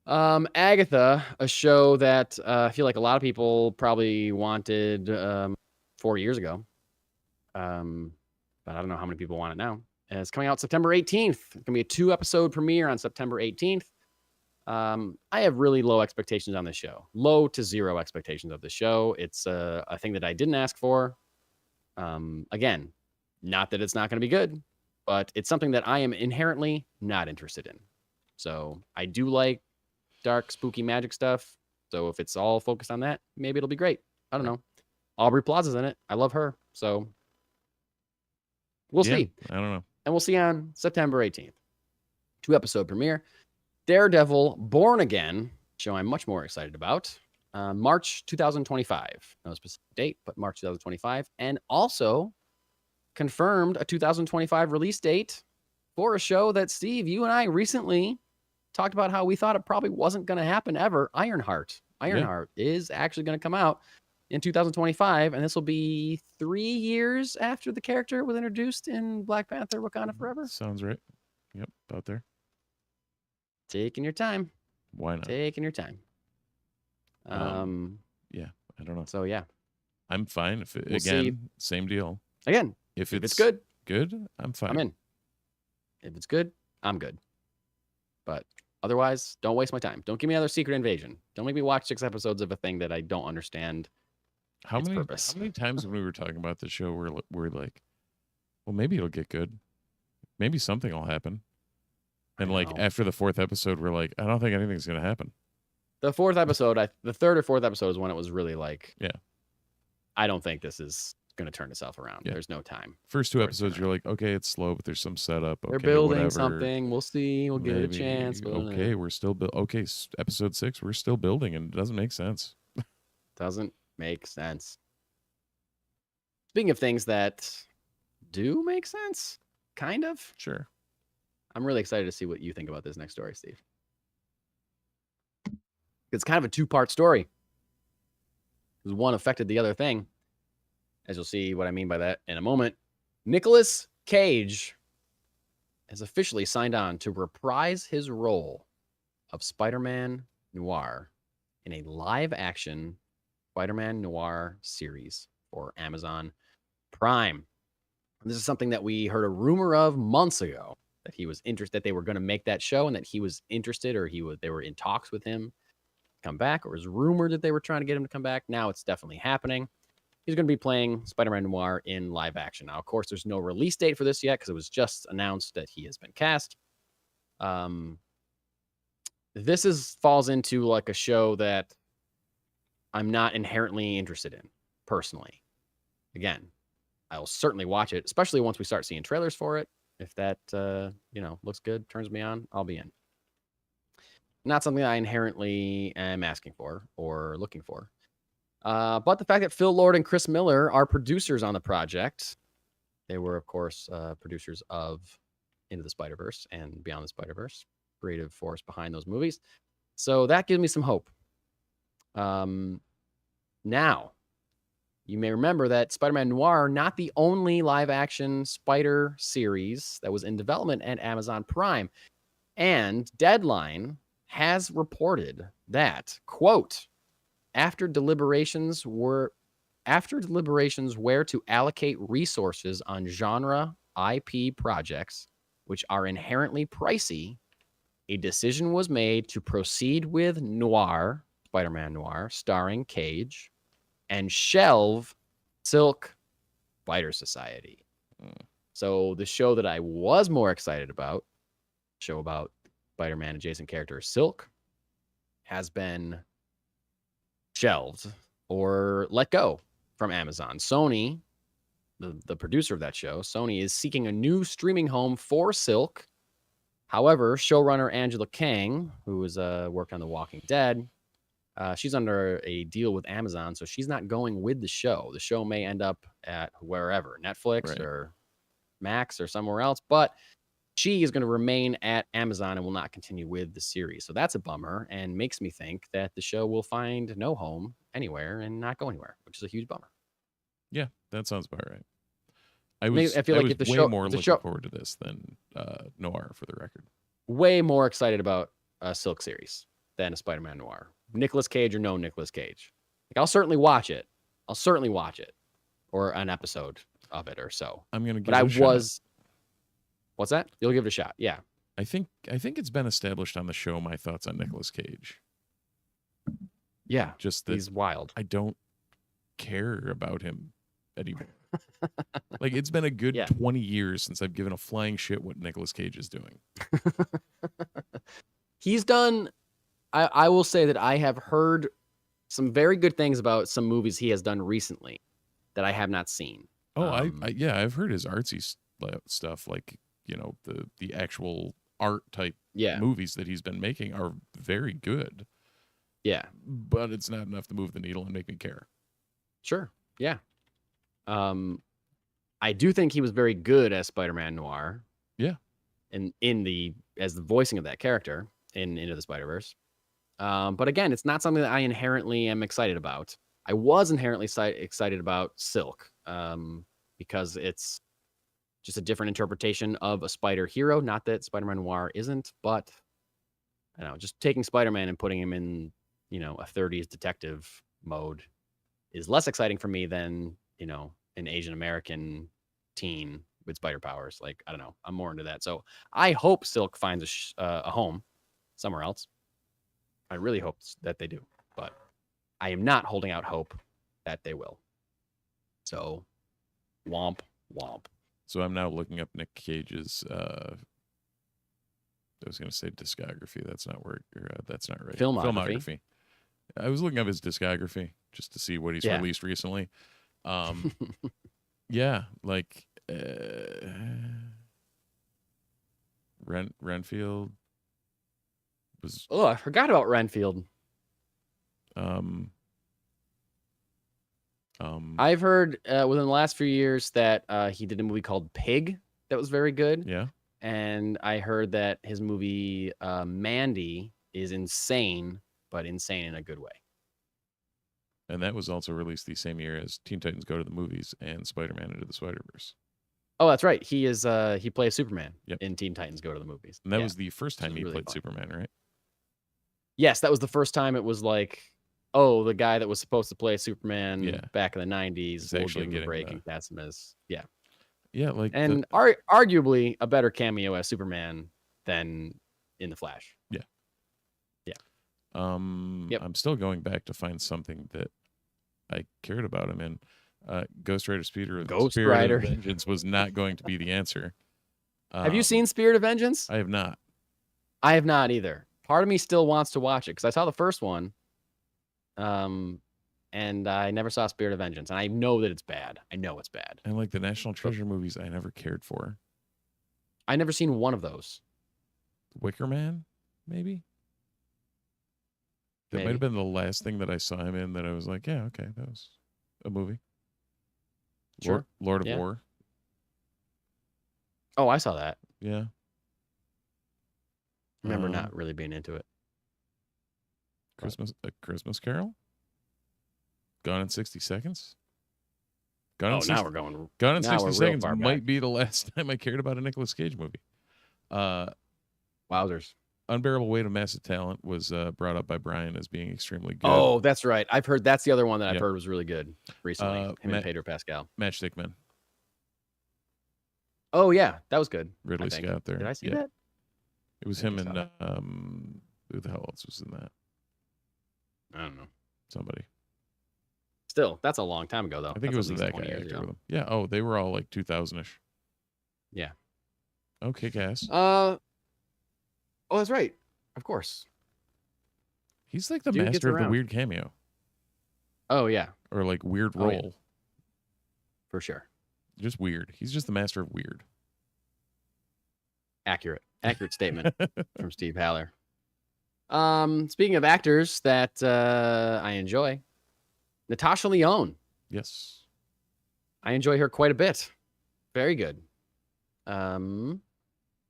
Agatha, a show that I feel like a lot of people probably wanted 4 years ago. But I don't know how many people want it now. And it's coming out September 18th. It's going to be a 2-episode premiere on September 18th. I have really low expectations on this show. Low to zero expectations of the show. It's a thing that I didn't ask for. Again, not that it's not going to be good, but it's something that I am inherently not interested in. So I do like dark, spooky magic stuff. So if it's all focused on that, maybe it'll be great. I don't know. Aubrey Plaza's in it. I love her. So we'll see. I don't know. And we'll see on September 18th. 2-episode premiere. Daredevil Born Again, show I'm much more excited about. March 2025. No specific date, but March 2025. And also confirmed a 2025 release date for a show that, Steve, you and I recently talked about how we thought it probably wasn't going to happen ever. Ironheart. Ironheart is actually going to come out in 2025, and this will be 3 years after the character was introduced in Black Panther: Wakanda Forever. Sounds right. Yep, out there. Taking your time. Why not? Taking your time. Yeah, I don't know. So yeah, I'm fine. If We'll see. Same deal. Again, If it's good, I'm fine. I'm in. If it's good, I'm good. But otherwise, don't waste my time. Don't give me another Secret Invasion. Don't make me watch 6 episodes of a thing that I don't understand. How its many purpose. How many times when we were talking about the show we're like, well, maybe it'll get good. Maybe something will happen. And like know. after the 4th episode, we're like, I don't think anything's gonna happen. The 4th episode, the 3rd or 4th episode is when it was really like, Yeah. I don't think this is going to turn itself around. Yeah. There's no time. First 2 for it to episodes, turn you're like, okay, it's slow, but there's some setup. They're Okay, building whatever. something. We'll see. We'll give it a Maybe. chance. Okay, we're still okay. Episode 6, we're still building, and it doesn't make sense. Doesn't make sense. Speaking of things that do make sense, kind of. Sure. I'm really excited to see what you think about this next story, Steve. It's kind of a 2-part story. Because one affected the other thing. As you'll see what I mean by that in a moment. Nicolas Cage has officially signed on to reprise his role of Spider-Man Noir in a live-action Spider-Man Noir series for Amazon Prime. And this is something that we heard a rumor of months ago, that he was interested, that they were going to make that show, and that he was interested, or they were in talks with him to come back, or it was rumored that they were trying to get him to come back. Now it's definitely happening. He's going to be playing Spider-Man Noir in live action. Now, of course, there's no release date for this yet because it was just announced that he has been cast. This falls into like a show that I'm not inherently interested in, personally. Again, I'll certainly watch it, especially once we start seeing trailers for it. If that looks good, turns me on, I'll be in. Not something I inherently am asking for or looking for. But the fact that Phil Lord and Chris Miller are producers on the project, they were, of course, producers of Into the Spider-Verse and Beyond the Spider-Verse, creative force behind those movies. So that gives me some hope. Now, you may remember that Spider-Man Noir, not the only live-action Spider series that was in development at Amazon Prime. And Deadline has reported that, quote, after deliberations where to allocate resources on genre IP projects, which are inherently pricey, a decision was made to proceed with Noir, Spider-Man Noir, starring Cage, and shelve Silk Spider Society. So the show that I was more excited about, show about Spider-Man adjacent character Silk, has been shelved or let go from Amazon. Sony, the producer of that show, Sony is seeking a new streaming home for Silk. However, showrunner Angela Kang, who has worked on The Walking Dead, she's under a deal with Amazon, so she's not going with the show. The show may end up at wherever, Netflix or Max or somewhere else, but she is going to remain at Amazon and will not continue with the series. So that's a bummer and makes me think that the show will find no home anywhere and not go anywhere, which is a huge bummer. Yeah, that sounds about right. I feel like if the show, more looking forward to this than Noir, for the record. Way more excited about a Silk series than a Spider-Man Noir. Nicolas Cage or no Nicolas Cage. Like, I'll certainly watch it. Or an episode of it or so. I'm going to give it a shot. What's that? You'll give it a shot. Yeah. I think it's been established on the show my thoughts on Nicolas Cage. Yeah. Just that he's wild. I don't care about him anymore. Like, it's been a good 20 years since I've given a flying shit what Nicolas Cage is doing. He's done, I will say that I have heard some very good things about some movies he has done recently that I have not seen. Oh, I've heard his artsy stuff, like, the actual art type movies that he's been making are very good. Yeah. but it's not enough to move the needle and make me care. Sure. Yeah. I do think he was very good as Spider-Man Noir. Yeah. And as the voicing of that character in Into the Spider-Verse. But again, it's not something that I inherently am excited about. I was inherently excited about Silk because it's just a different interpretation of a spider hero. Not that Spider-Man Noir isn't, but I don't know, just taking Spider-Man and putting him in, a 30s detective mode is less exciting for me than, an Asian American teen with spider powers. Like, I don't know. I'm more into that. So I hope Silk finds a home somewhere else. I really hope that they do, but I am not holding out hope that they will. So, womp, womp. So I'm now looking up Nick Cage's, I was going to say discography. That's not right. Filmography. I was looking up his discography just to see what he's released recently. Yeah, like Renfield was. Oh, I forgot about Renfield. I've heard within the last few years that he did a movie called Pig that was very good. Yeah. And I heard that his movie Mandy is insane, but insane in a good way. And that was also released the same year as Teen Titans Go to the Movies and Spider-Man Into the Spider-Verse. Oh, that's right. He plays Superman in Teen Titans Go to the Movies. And that was the first time he really played fun. Superman, right? Yes, that was the first time it was like, oh, the guy that was supposed to play Superman back in the 90s will give him a break and cast him as, Yeah, like and arguably a better cameo as Superman than in The Flash. Yeah. Yeah. I'm still going back to find something that I cared about him in. Ghost Rider Spirit of Vengeance was not going to be the answer. Have you seen Spirit of Vengeance? I have not. I have not either. Part of me still wants to watch it because I saw the first one. And I never saw Spirit of Vengeance, and I know that it's bad. I know it's bad. And like the National Treasure movies, I never cared for. I never seen one of those. Wicker Man, maybe? That might have been the last thing that I saw him in that I was like, yeah, okay, that was a movie. Sure. Lord of War. Oh, I saw that. Yeah. Remember not really being into it. A Christmas Carol? Gone in 60 Seconds? Now we're going. Gone in 60 Seconds might be the last time I cared about a Nicolas Cage movie. Wowzers. Unbearable Weight of Massive Talent was brought up by Brian as being extremely good. Oh, that's right. I've heard that's the other one that I've heard was really good recently. Him and Pedro Pascal. Matchstick Men. Oh yeah, that was good. Ridley Scott there. Did I see that? It was him and who the hell else was in that? I don't know. Somebody. Still, that's a long time ago though. I think it was that guy actor with him. Yeah. Oh, they were all like 2000-ish. Yeah. Okay, Cass. Oh, that's right. Of course. He's like the master of the weird cameo. Oh yeah. Or like weird role. Yeah. For sure. Just weird. He's just the master of weird. Accurate statement from Steve Haller. Speaking of actors that I enjoy, Natasha Lyonne. Yes. I enjoy her quite a bit. Very good.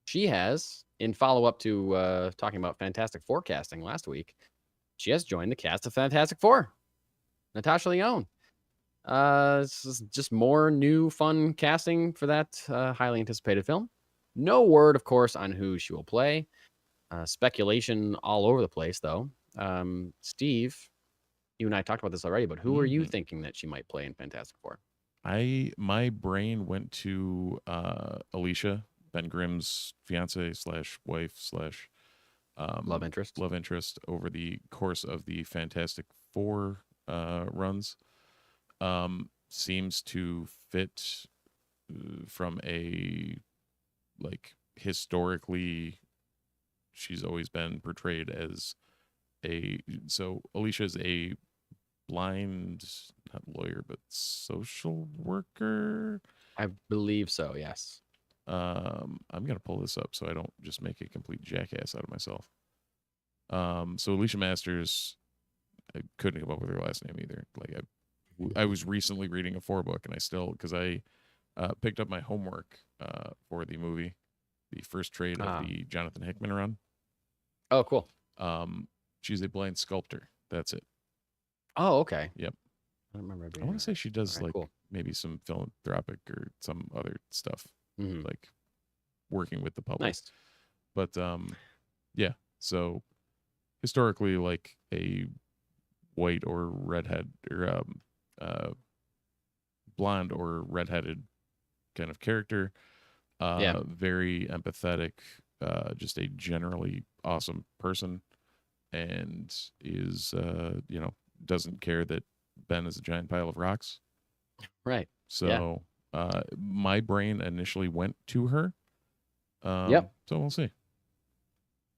She has, in follow-up to talking about Fantastic Four casting last week, she has joined the cast of Fantastic Four. Natasha Lyonne. This is just more new, fun casting for that highly anticipated film. No word, of course, on who she will play. Speculation all over the place, though. Steve, you and I talked about this already, but who are you thinking that she might play in Fantastic Four? My brain went to Alicia, Ben Grimm's fiance / wife / love interest over the course of the Fantastic Four runs. Seems to fit from a like historically she's always been portrayed as Alicia's a blind, not lawyer, but social worker. I believe so, yes. I'm gonna pull this up so I don't just make a complete jackass out of myself. So Alicia Masters I couldn't come up with her last name either. Like I was recently reading a 4 book, and I still, because I picked up my homework for the movie, the first trade of the Jonathan Hickman run. Oh, cool. She's a blind sculptor. That's it. Oh, okay. Yep. I don't remember. I want to say she does cool. maybe some philanthropic or some other stuff, like working with the public. Nice. But yeah. So historically, like a white or redhead or blonde or redheaded kind of character. Very empathetic, just a generally awesome person, and is doesn't care that Ben is a giant pile of rocks. Right. So my brain initially went to her. So we'll see.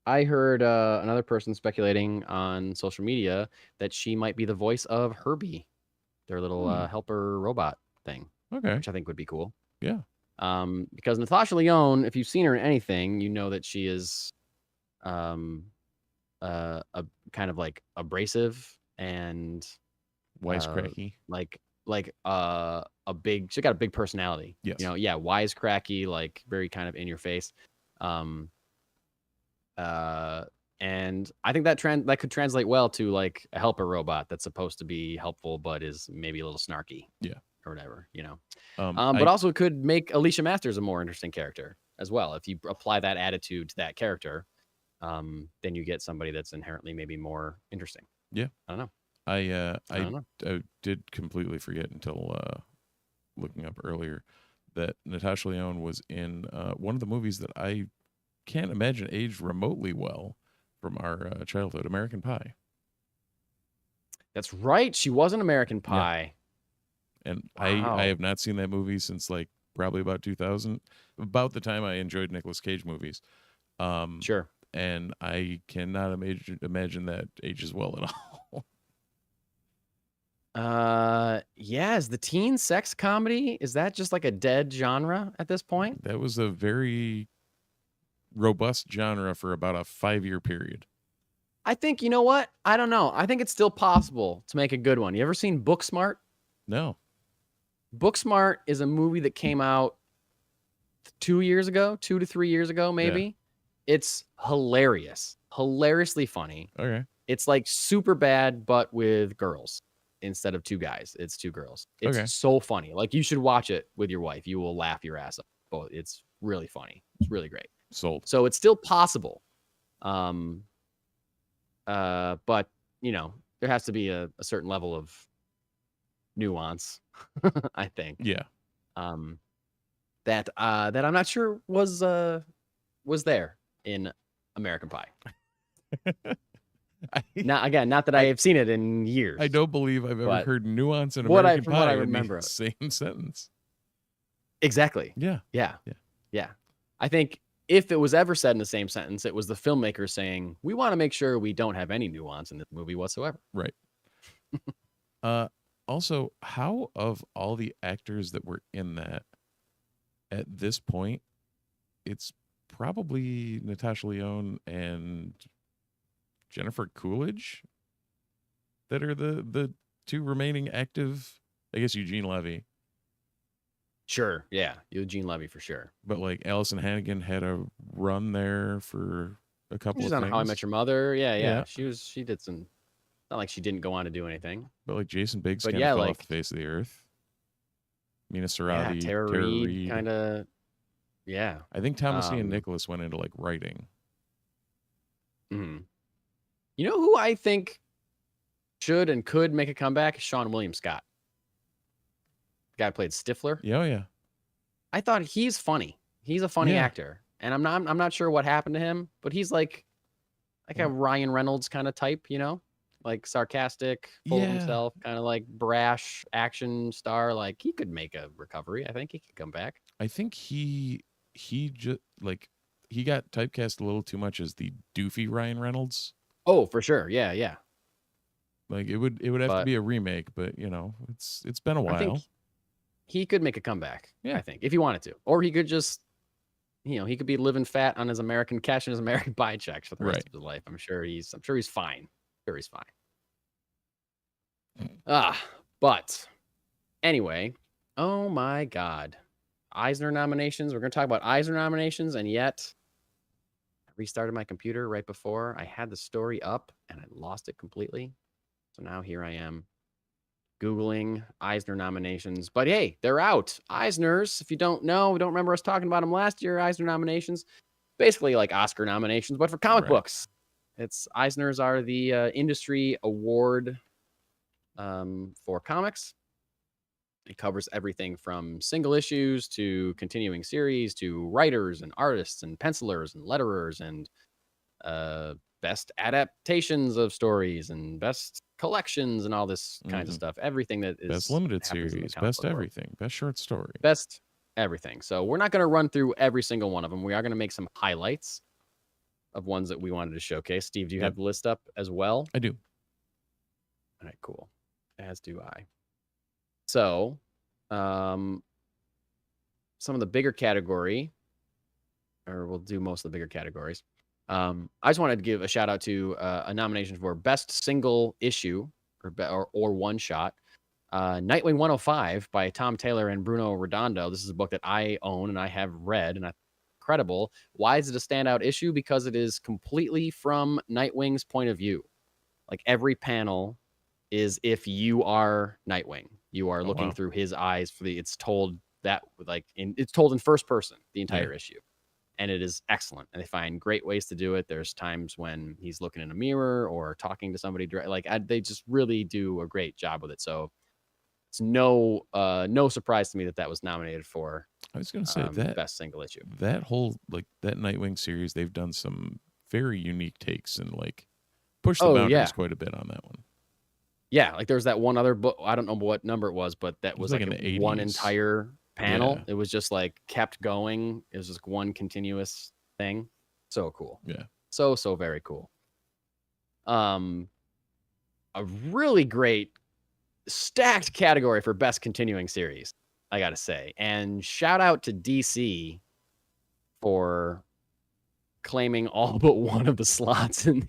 I heard another person speculating on social media that she might be the voice of Herbie, their little helper robot thing. Okay. Which I think would be cool. Yeah. Because Natasha Lyonne, if you've seen her in anything, you know that she is a kind of like abrasive and wisecracky. She got a big personality. Yes. Wisecracky, like very kind of in your face. And I think that could translate well to like a helper robot that's supposed to be helpful but is maybe a little snarky. Yeah. Or whatever, but also could make Alicia Masters a more interesting character as well. If you apply that attitude to that character, then you get somebody that's inherently maybe more interesting. Yeah. I don't know. I did completely forget until looking up earlier that Natasha Lyonne was in one of the movies that I can't imagine aged remotely well from our childhood, American Pie. That's right. She was in American Pie. Yeah. And wow. I have not seen that movie since like probably about 2000, about the time I enjoyed Nicolas Cage movies. Sure. And I cannot imagine that ages well at all. Is the teen sex comedy, is that just like a dead genre at this point? That was a very robust genre for about a 5-year period. I think, you know what? I don't know. I think it's still possible to make a good one. You ever seen Booksmart? No. Booksmart is a movie that came out 2 to 3 years ago, maybe. Yeah. It's hilarious. Hilariously funny. Okay. It's like super bad, but with girls instead of 2 guys. It's 2 girls. It's so funny. Like you should watch it with your wife. You will laugh your ass off. It's really funny. It's really great. Sold. So it's still possible. But there has to be a certain level of nuance, I think. Yeah. That I'm not sure was there in American Pie. Not that I have seen it in years. I don't believe I've ever heard nuance in American Pie. What I remember, in the same sentence. Exactly. Yeah. I think if it was ever said in the same sentence, it was the filmmaker saying, "We want to make sure we don't have any nuance in this movie whatsoever." Right. Also, how of all the actors that were in that at this point, it's probably Natasha Lyonne and Jennifer Coolidge that are the 2 remaining active. I guess Eugene Levy. Sure, yeah, Eugene Levy for sure. But like Allison Hannigan had a run there for a couple of things. She's on How I Met Your Mother. Yeah. She did some. Not like she didn't go on to do anything. But like Jason Biggs kind of fell off the face of the earth. Mina Cerati, Tara Reid, kind of. Yeah. I think Thomas Ian Nicholas went into like writing. Mm-hmm. You know who I think should and could make a comeback? Sean William Scott. The guy who played Stifler. Yeah. I thought he's funny. He's a funny actor, and I'm not sure what happened to him, but he's like a Ryan Reynolds kind of type, like sarcastic, full of himself, kind of like brash action star. Like he could make a recovery. I think he could come back. I think he just like he got typecast a little too much as the doofy Ryan Reynolds. Oh, for sure. Yeah. Like it would have to be a remake, but it's been a while. I think he could make a comeback. Yeah. I think if he wanted to, or he could just, he could be living fat on cashing his American Pie checks for the rest of his life. I'm sure he's fine. Sure, he's fine. But anyway, oh my God. Eisner nominations. We're going to talk about Eisner nominations, and yet I restarted my computer right before I had the story up and I lost it completely. So now here I am Googling Eisner nominations. But hey, they're out. Eisners, if you don't know, don't remember us talking about them last year, Eisner nominations, basically like Oscar nominations, but for comic books. It's Eisners are the industry award for comics. It covers everything from single issues to continuing series to writers and artists and pencilers and letterers and best adaptations of stories and best collections and all this kinds of stuff. Everything that is best limited series, best everything, best short story, best everything. So we're not going to run through every single one of them. We are going to make some highlights of ones that we wanted to showcase. Steve, do you have the list up as well? I do. All right, cool. As do I. So, some of the bigger category, or we'll do most of the bigger categories. I just wanted to give a shout out to a nomination for best single issue or one shot. Nightwing 105 by Tom Taylor and Bruno Redondo. This is a book that I own and I have read, and I incredible. Why is it a standout issue? Because it is completely from Nightwing's point of view. Like every panel is if you are Nightwing, you are looking through his eyes. It's told in first person the entire issue, and it is excellent. And they find great ways to do it. There's times when he's looking in a mirror or talking to somebody. They just really do a great job with it. So it's no surprise to me that was nominated for. I was going to say that best single issue. That whole that Nightwing series, they've done some very unique takes and push the boundaries quite a bit on that one. Yeah, like there's that one other book. I don't know what number it was, but that was like in the 80s. One entire panel. Yeah. It was just kept going. It was just one continuous thing. So cool. Yeah. So very cool. A really great stacked category for best continuing series, I gotta say. And shout out to DC for claiming all but one of the slots in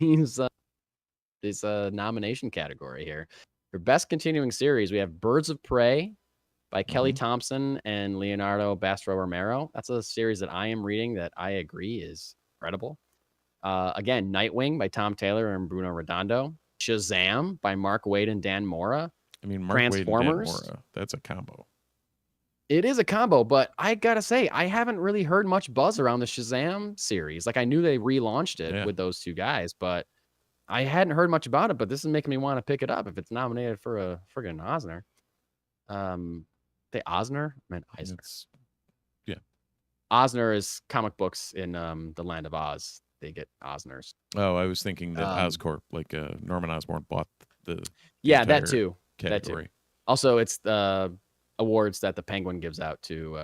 this nomination category here. For best continuing series, we have Birds of Prey by Kelly Thompson and Leonardo Bastro Romero. That's a series that I am reading that I agree is incredible. Again, Nightwing by Tom Taylor and Bruno Redondo. Shazam by Mark Waid and Dan Mora. I mean, Mark Transformers. Waid and Dan Mora, that's a combo. It is a combo, but I gotta say, I haven't really heard much buzz around the Shazam series. I knew they relaunched it with those two guys, but I hadn't heard much about it. But this is making me want to pick it up if it's nominated for a friggin' Eisner. Eisner? I meant Eisner. Yeah. Eisner is comic books in the Land of Oz. They get Eisners. Oh, I was thinking that Oscorp, Norman Osborn bought the that too. Category. That too. Also, it's the awards that the Penguin gives out to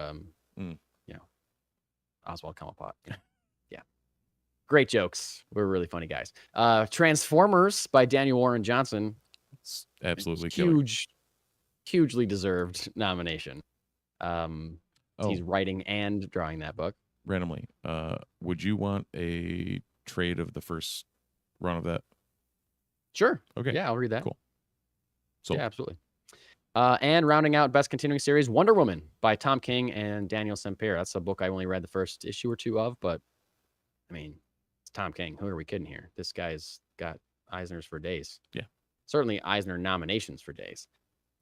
Oswald Cobblepot. Yeah. Great jokes. We're really funny guys. Transformers by Daniel Warren Johnson. It's absolutely hugely deserved nomination. He's writing and drawing that book. Randomly, would you want a trade of the first run of that? Sure. Okay. Yeah, I'll read that. Cool. Yeah, absolutely. And rounding out best continuing series, Wonder Woman by Tom King and Daniel Sampere. That's a book I only read the first issue or two of, but I mean, it's Tom King. Who are we kidding here? This guy's got Eisners for days. Yeah. Certainly Eisner nominations for days.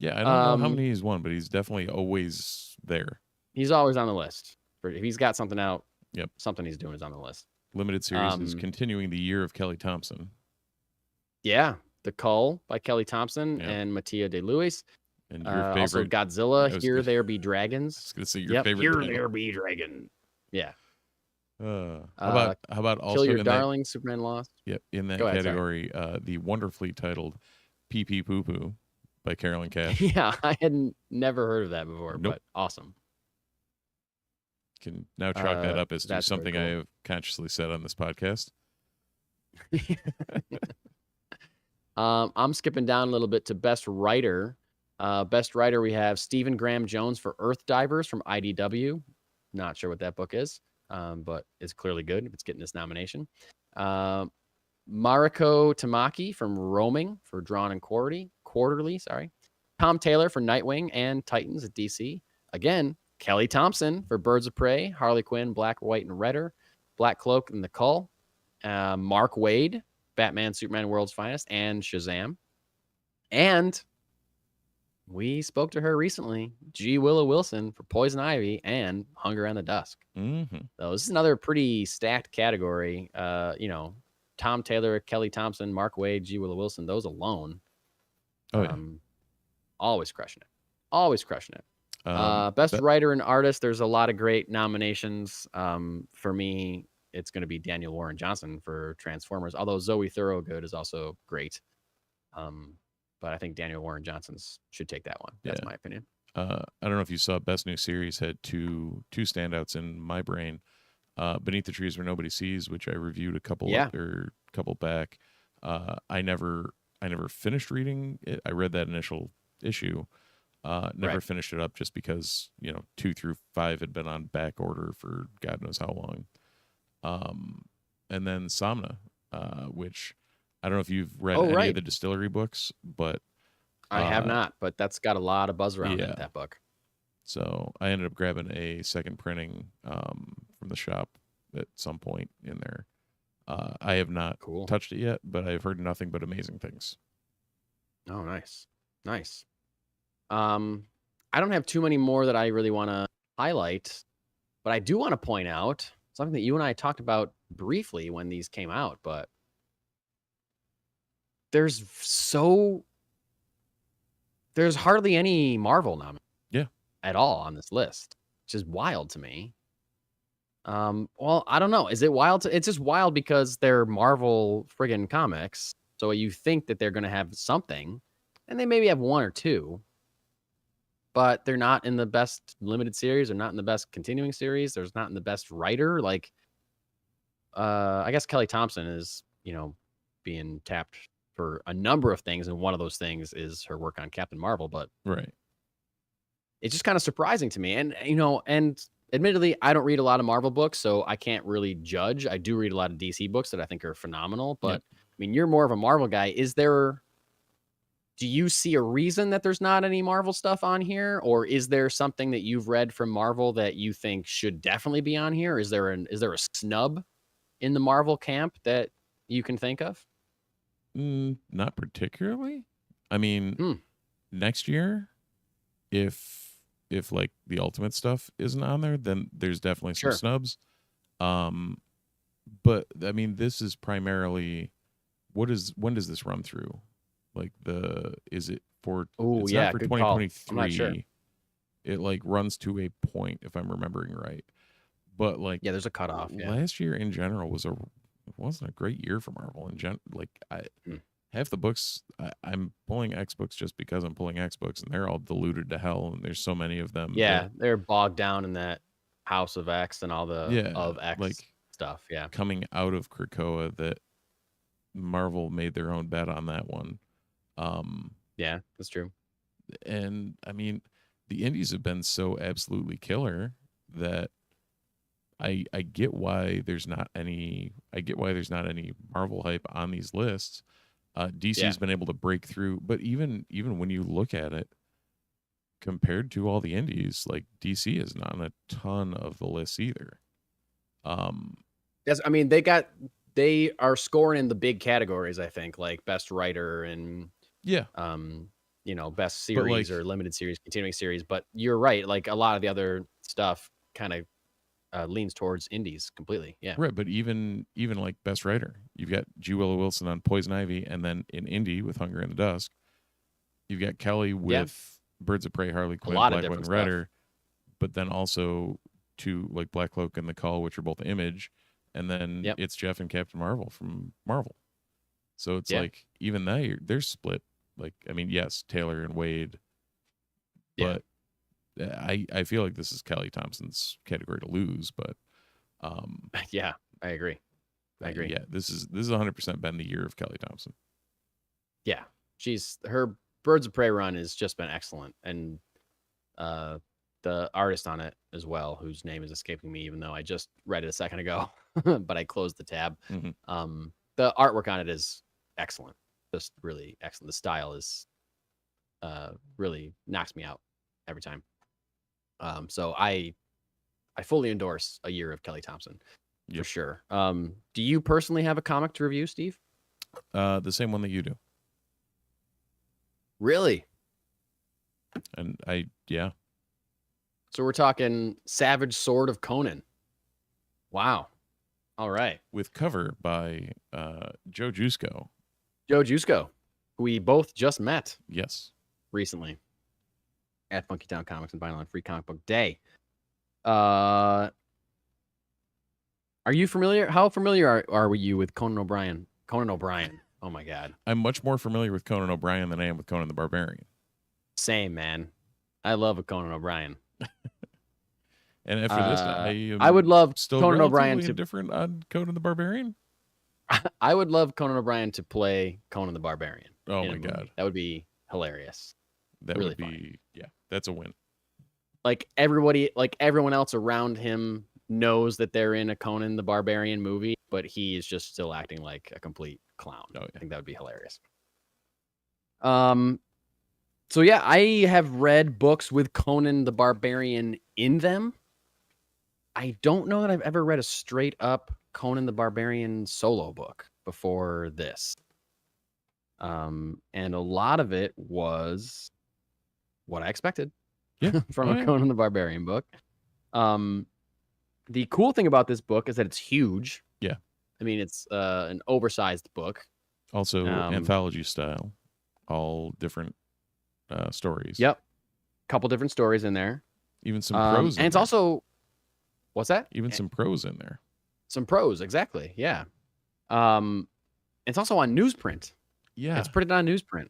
Yeah, I don't know how many he's won, but he's definitely always there. He's always on the list. If he's got something out, yep, something he's doing is on the list. Limited series is continuing the year of Kelly Thompson. Yeah, The Cull by Kelly Thompson and Mattia De Luis. And your favorite, also Godzilla, Here There Be Dragons. I was going to say your favorite. Here There Be Dragon. Yeah. How about also Kill Your Darling, Superman Lost? Yep, in that category, the wonderfully titled Pee Pee Poo Poo by Carolyn Cash. Yeah, I had never heard of that before, but awesome. Can now chalk that up as to something I have consciously said on this podcast. I'm skipping down a little bit to Best Writer. Best Writer, we have Stephen Graham Jones for Earth Divers from IDW. Not sure what that book is, but it's clearly good if it's getting this nomination. Mariko Tamaki from Roaming for Drawn and Quarry. Quarterly, sorry. Tom Taylor for Nightwing and Titans at DC. Again, Kelly Thompson for Birds of Prey, Harley Quinn, Black, White, and Redder, Black Cloak and the Cull. Mark Waid, Batman, Superman, World's Finest, and Shazam. And we spoke to her recently, G. Willow Wilson for Poison Ivy and Hunger and the Dusk. Mm-hmm. So this is another pretty stacked category. Tom Taylor, Kelly Thompson, Mark Waid, G. Willow Wilson, those alone. Oh, yeah. Always crushing it. Always crushing it. Best that- writer and artist, there's a lot of great nominations. For me, it's going to be Daniel Warren Johnson for Transformers, although Zoe Thorogood is also great. But I think Daniel Warren Johnson's should take that one. That's my opinion. I don't know if you saw Best New Series had two standouts in my brain. Beneath the Trees Where Nobody Sees, which I reviewed a couple back. I never finished reading it. I read that initial issue. Never finished it up just because 2 through 5 had been on back order for God knows how long. And then Somna, which I don't know if you've read any of the Distillery books, but I have not, but that's got a lot of buzz around it, that book. So I ended up grabbing a second printing from the shop at some point in there. I have not touched it yet, but I've heard nothing but amazing things. Oh, nice. I don't have too many more that I really want to highlight, but I do want to point out something that you and I talked about briefly when these came out, but there's hardly any Marvel nominations at all on this list, which is wild to me. Well, I don't know. Is it wild? It's just wild because they're Marvel friggin' comics. So you think that they're going to have something, and they maybe have 1 or 2, but they're not in the best limited series. They're not in the best continuing series. There's not in the best writer. Like, I guess Kelly Thompson is, being tapped for a number of things, and one of those things is her work on Captain Marvel. But it's just kind of surprising to me. And and admittedly, I don't read a lot of Marvel books, so I can't really judge. I do read a lot of DC books that I think are phenomenal. But I mean, you're more of a Marvel guy. Do you see a reason that there's not any Marvel stuff on here, or is there something that you've read from Marvel that you think should definitely be on here? Is there a snub in the Marvel camp that you can think of? Not particularly. I mean, next year, if like the Ultimate stuff isn't on there, then there's definitely some snubs. But I mean, this is primarily when does this run through? Like is it for? It's not for 2023. I'm not sure. It like runs to a point, if I'm remembering right. But like, there's a cutoff. Last year in general wasn't a great year for Marvel in general. Like half the books I'm pulling X books just because I'm pulling X books, and they're all diluted to hell, and there's so many of them. They're bogged down in that House of X and all the of X like stuff. Coming out of Krakoa, that Marvel made their own bet on that one. That's true. And I mean, the indies have been so absolutely killer that I get why there's not any Marvel hype on these lists. DC's been able to break through, but even when you look at it compared to all the indies, like DC is not on a ton of the lists either. Yes, I mean they are scoring in the big categories, I think, like best writer and best series or limited series, continuing series. But you're right, like a lot of the other stuff kind of leans towards indies completely. Right, but even like best writer, you've got G. Willow Wilson on Poison Ivy, and then in indie with Hunger in the Dusk, you've got Kelly with Birds of Prey, Harley Quinn, Black, White, and Redder, but then also to like Black Cloak and the Call, which are both Image, and then it's Jeff and Captain Marvel from Marvel. So it's like even they're split. Like, I mean, yes, Taylor and Waid, but I feel like this is Kelly Thompson's category to lose. But I agree. Yeah, this is 100% been the year of Kelly Thompson. Yeah, her Birds of Prey run has just been excellent, and the artist on it as well, whose name is escaping me, even though I just read it a second ago, but I closed the tab. The artwork on it is excellent, just really excellent. The style is really knocks me out every time. So I fully endorse a year of Kelly Thompson for sure. Do you personally have a comic to review, Steve? The same one that you do. Really? And So we're talking Savage Sword of Conan. Wow. All right. With cover by Joe Jusko. Joe Jusko, who we both just met. Yes. Recently at Funky Town Comics and Vinyl and Free Comic Book Day. Are you familiar? How familiar are you with Conan O'Brien? Conan O'Brien. Oh my God. I'm much more familiar with Conan O'Brien than I am with Conan the Barbarian. Same, man. I love a Conan O'Brien. And after this, I would love still Conan O'Brien to different on Conan the Barbarian. I would love Conan O'Brien to play Conan the Barbarian. Oh my God, that would be hilarious. That really would be funny. Yeah, that's a win. Like everyone else around him knows that they're in a Conan the Barbarian movie, but he is just still acting like a complete clown. Oh, yeah. I think that would be hilarious. So yeah, I have read books with Conan the Barbarian in them. I don't know that I've ever read a straight up Conan the Barbarian solo book before this. And a lot of it was what I expected from a Conan the Barbarian book. The cool thing about this book is that it's huge. Yeah. I mean, it's an oversized book. Also anthology style, all different stories. Yep. Couple different stories in there. Even some prose. And it's also, what's that? Even some prose in there. Some prose, exactly. Yeah. It's also on newsprint. Yeah. It's printed on newsprint.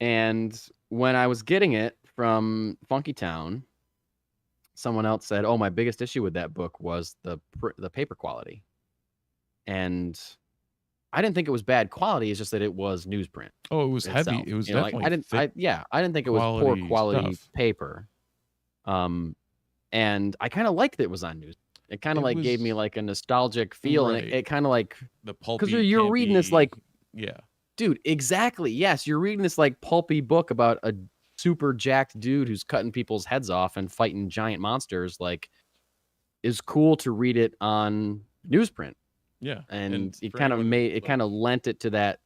And when I was getting it from Funky Town, someone else said, "Oh, my biggest issue with that book was the paper quality." And I didn't think it was bad quality. It's just that it was newsprint. Oh, it was itself. heavy. It was I definitely didn't think it was poor quality stuff. paper. And I kind of liked that it was on news. It kind of gave me like a nostalgic feel, right. and it kind of like the pulpy. Because you're reading this like, yeah, dude, exactly. Yes, you're reading this like pulpy book about a super jacked dude who's cutting people's heads off and fighting giant monsters. Like, is cool to read it on newsprint. Yeah, and it kind of lent it to that.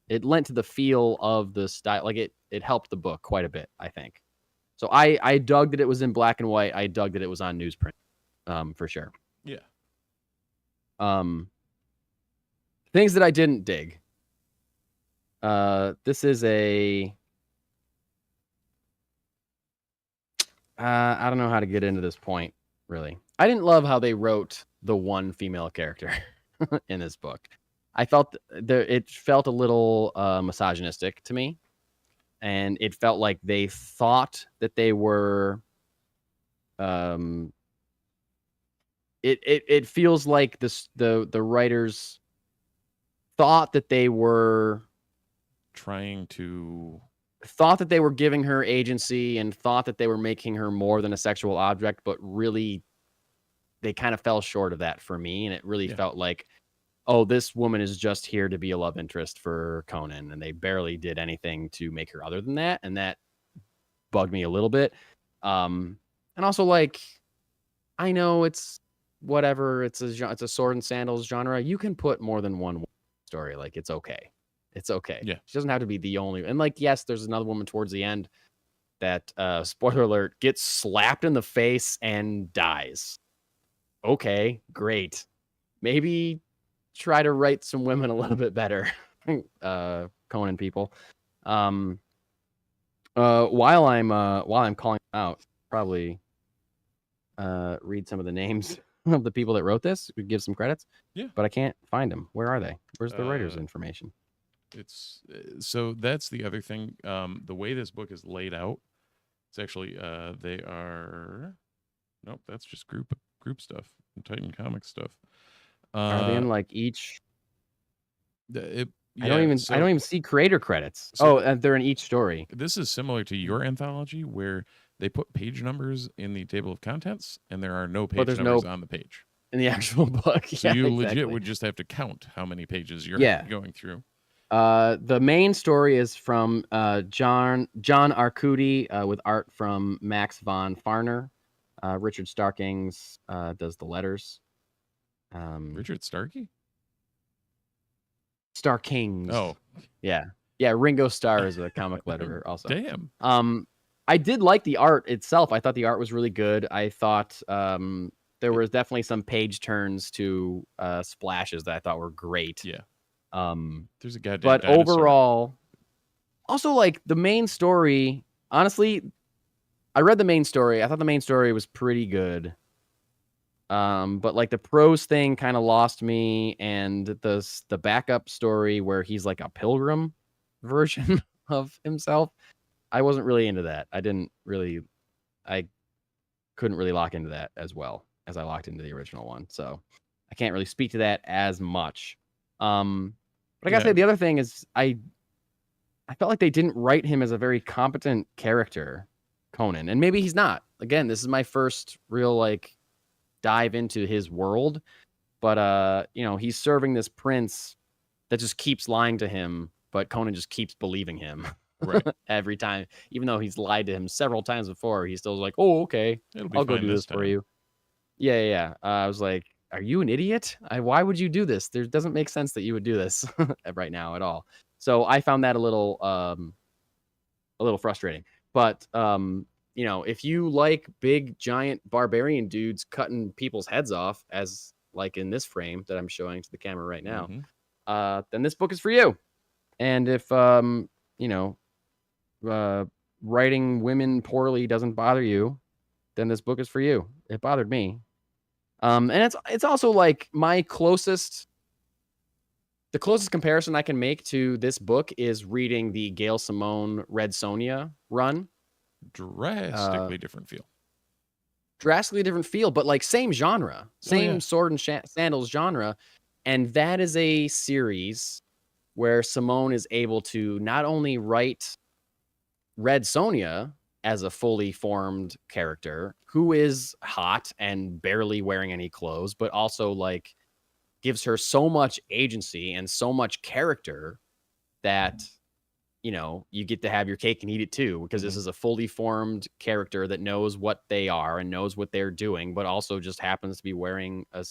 It lent to the feel of the style. Like it helped the book quite a bit, I think. So I dug that it was in black and white. I dug that it was on newsprint, for sure. Yeah. Things that I didn't dig. This is a. I don't know how to get into this point, really. I didn't love how they wrote the one female character in this book. I felt it felt a little misogynistic to me. And it felt like they thought that they were. It feels like the writers thought that they were thought that they were giving her agency and thought that they were making her more than a sexual object, but really they kind of fell short of that for me. And it really felt like, oh, this woman is just here to be a love interest for Conan, and they barely did anything to make her other than that, and that bugged me a little bit. And also, like, I know it's whatever, it's a sword and sandals genre. You can put more than one story. Like, it's okay. It's okay. Yeah, she doesn't have to be the only. And like, yes, there's another woman towards the end that, spoiler alert, gets slapped in the face and dies. Okay, great. Maybe try to write some women a little bit better, Conan people. While I'm calling them out, probably read some of the names of the people that wrote this. We give some credits. Yeah, but I can't find them. Where are they? Where's the writer's information? It's so that's the other thing. The way this book is laid out, it's actually they are. Nope, that's just group stuff, Titan Comics stuff. Are they in like each? I don't even see creator credits. So they're in each story. This is similar to your anthology where they put page numbers in the table of contents, and there are no page numbers on the page in the actual book. So you legit would just have to count how many pages you're going through. The main story is from John Arcudi with art from Max von Farner. Richard Starkings does the letters. Richard Starkey? Starkings. Oh, yeah. Ringo Starr is a comic letterer also. Damn. I did like the art itself. I thought the art was really good. I thought there was definitely some page turns to splashes that I thought were great. Yeah. There's a goddamn But dinosaur. overall, also like the main story, honestly, I read the main story. I thought the main story was pretty good. But like the prose thing kind of lost me, and the backup story where he's like a pilgrim version of himself, I wasn't really into that. I couldn't really lock into that as well as I locked into the original one. So I can't really speak to that as much. But I gotta say the other thing is I felt like they didn't write him as a very competent character, Conan, and maybe he's not. Again, this is my first real like dive into his world, but he's serving this prince that just keeps lying to him, but Conan just keeps believing him. Right. Every time, even though he's lied to him several times before, he's still like, "Oh, okay, I'll go do this for you." Yeah. I was like, "Are you an idiot? Why would you do this? There doesn't make sense that you would do this right now at all." So I found that a little frustrating. But if you like big giant barbarian dudes cutting people's heads off, as like in this frame that I'm showing to the camera right now, then this book is for you. And if writing women poorly doesn't bother you, then this book is for you. It bothered me. And it's also like the closest comparison I can make to this book is reading the Gail Simone Red Sonja run. Drastically different feel, but like same genre, same sword and sandals genre. And that is a series where Simone is able to not only write Red Sonja as a fully formed character who is hot and barely wearing any clothes, but also like gives her so much agency and so much character that you get to have your cake and eat it too, because this is a fully formed character that knows what they are and knows what they're doing, but also just happens to be wearing a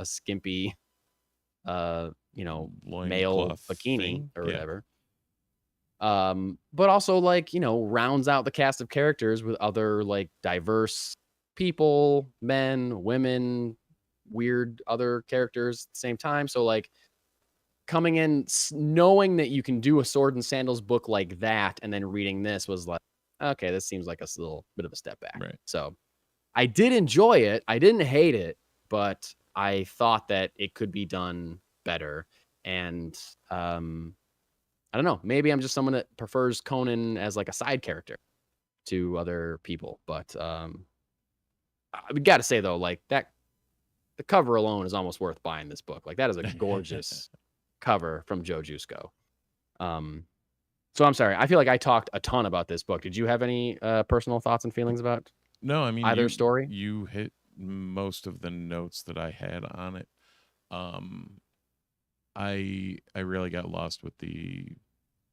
skimpy male bikini thing. Or whatever. But also like, rounds out the cast of characters with other like diverse people, men, women, weird other characters at the same time. So like coming in knowing that you can do a sword and sandals book like that, and then reading this was like, okay, this seems like a little bit of a step back. Right. So I did enjoy it. I didn't hate it, but I thought that it could be done better. And I don't know. Maybe I'm just someone that prefers Conan as like a side character to other people. But I got to say though, like that, the cover alone is almost worth buying this book. Like that is a gorgeous cover from Joe Jusko. So I'm sorry. I feel like I talked a ton about this book. Did you have any personal thoughts and feelings about? No, I mean either story. You hit most of the notes that I had on it. I really got lost with the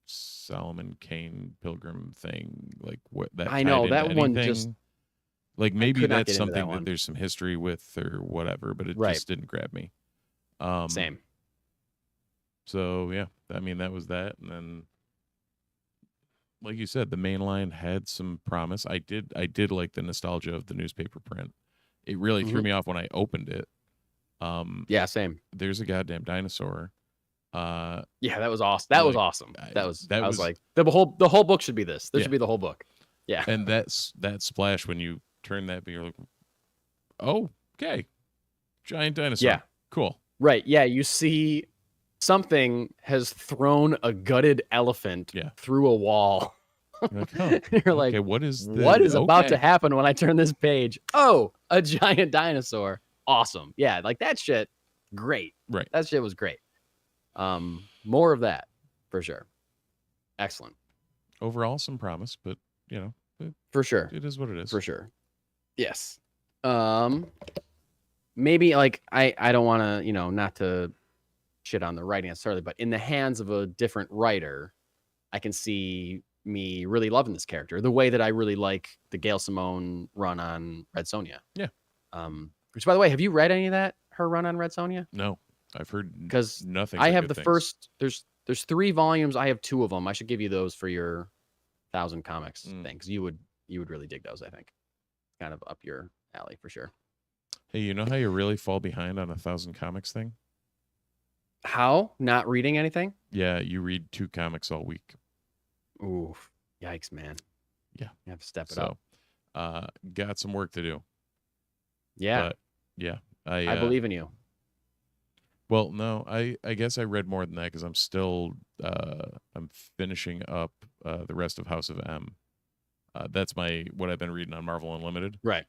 Solomon Kane Pilgrim thing. Like what that I know that one just like maybe that's something that there's some history with or whatever, but it just didn't grab me. Same. So yeah, I mean that was that, and then like you said, the main line had some promise. I did like the nostalgia of the newspaper print. It really threw me off when I opened it. Yeah, same. There's a goddamn dinosaur. Yeah, that was awesome. That was awesome. I was like, the whole book should be this. This should be the whole book. Yeah. And that splash when you turn that, you're like, oh, okay, giant dinosaur. Yeah. Cool. Right. Yeah. You see something has thrown a gutted elephant through a wall. You're like, oh, you're like, okay, what is about to happen when I turn this page? Oh, a giant dinosaur. Awesome. Yeah. Like that shit. Great. Right. That shit was great. More of that for sure. Excellent. Overall, some promise, but for sure, it is what it is. For sure. Yes. Maybe like I don't want to not to shit on the writing necessarily, but in the hands of a different writer, I can see me really loving this character the way that I really like the Gail Simone run on Red Sonja. Yeah. Which, by the way, have you read any of that, her run on Red Sonja? No, I've heard Because nothing. I but have good the things. first. There's 3 volumes. I have 2 of them. I should give you those for your 1,000 comics thing, because you would really dig those. I think kind of up your alley for sure. Hey, you know how you really fall behind on 1,000 comics thing? How? Not reading anything? Yeah, you read 2 comics all week. Ooh, yikes, man. Yeah, you have to step it up. Got some work to do. Yeah, but yeah, I believe in you. Well, no, I guess I read more than that because I'm still I'm finishing up the rest of House of M. That's what I've been reading on Marvel Unlimited. Right.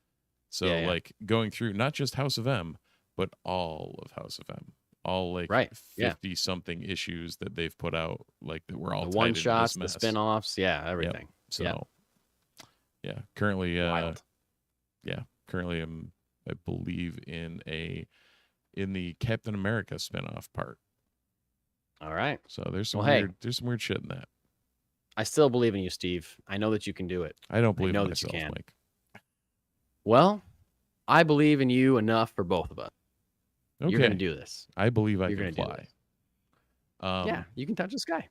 So Yeah. like going through not just House of M, but all of House of M, all like 50 something issues that they've put out, like that were all The tied one into shots, this the mess. spinoffs, everything. So yeah, currently Wild. currently I believe in the Captain America spinoff part. All right. So there's some weird shit in that. I still believe in you, Steve. I know that you can do it. I don't believe know in that you myself, can. Mike. Well, I believe in you enough for both of us. Okay. You're going to do this. I believe I You're can gonna do fly. Yeah, you can touch the sky.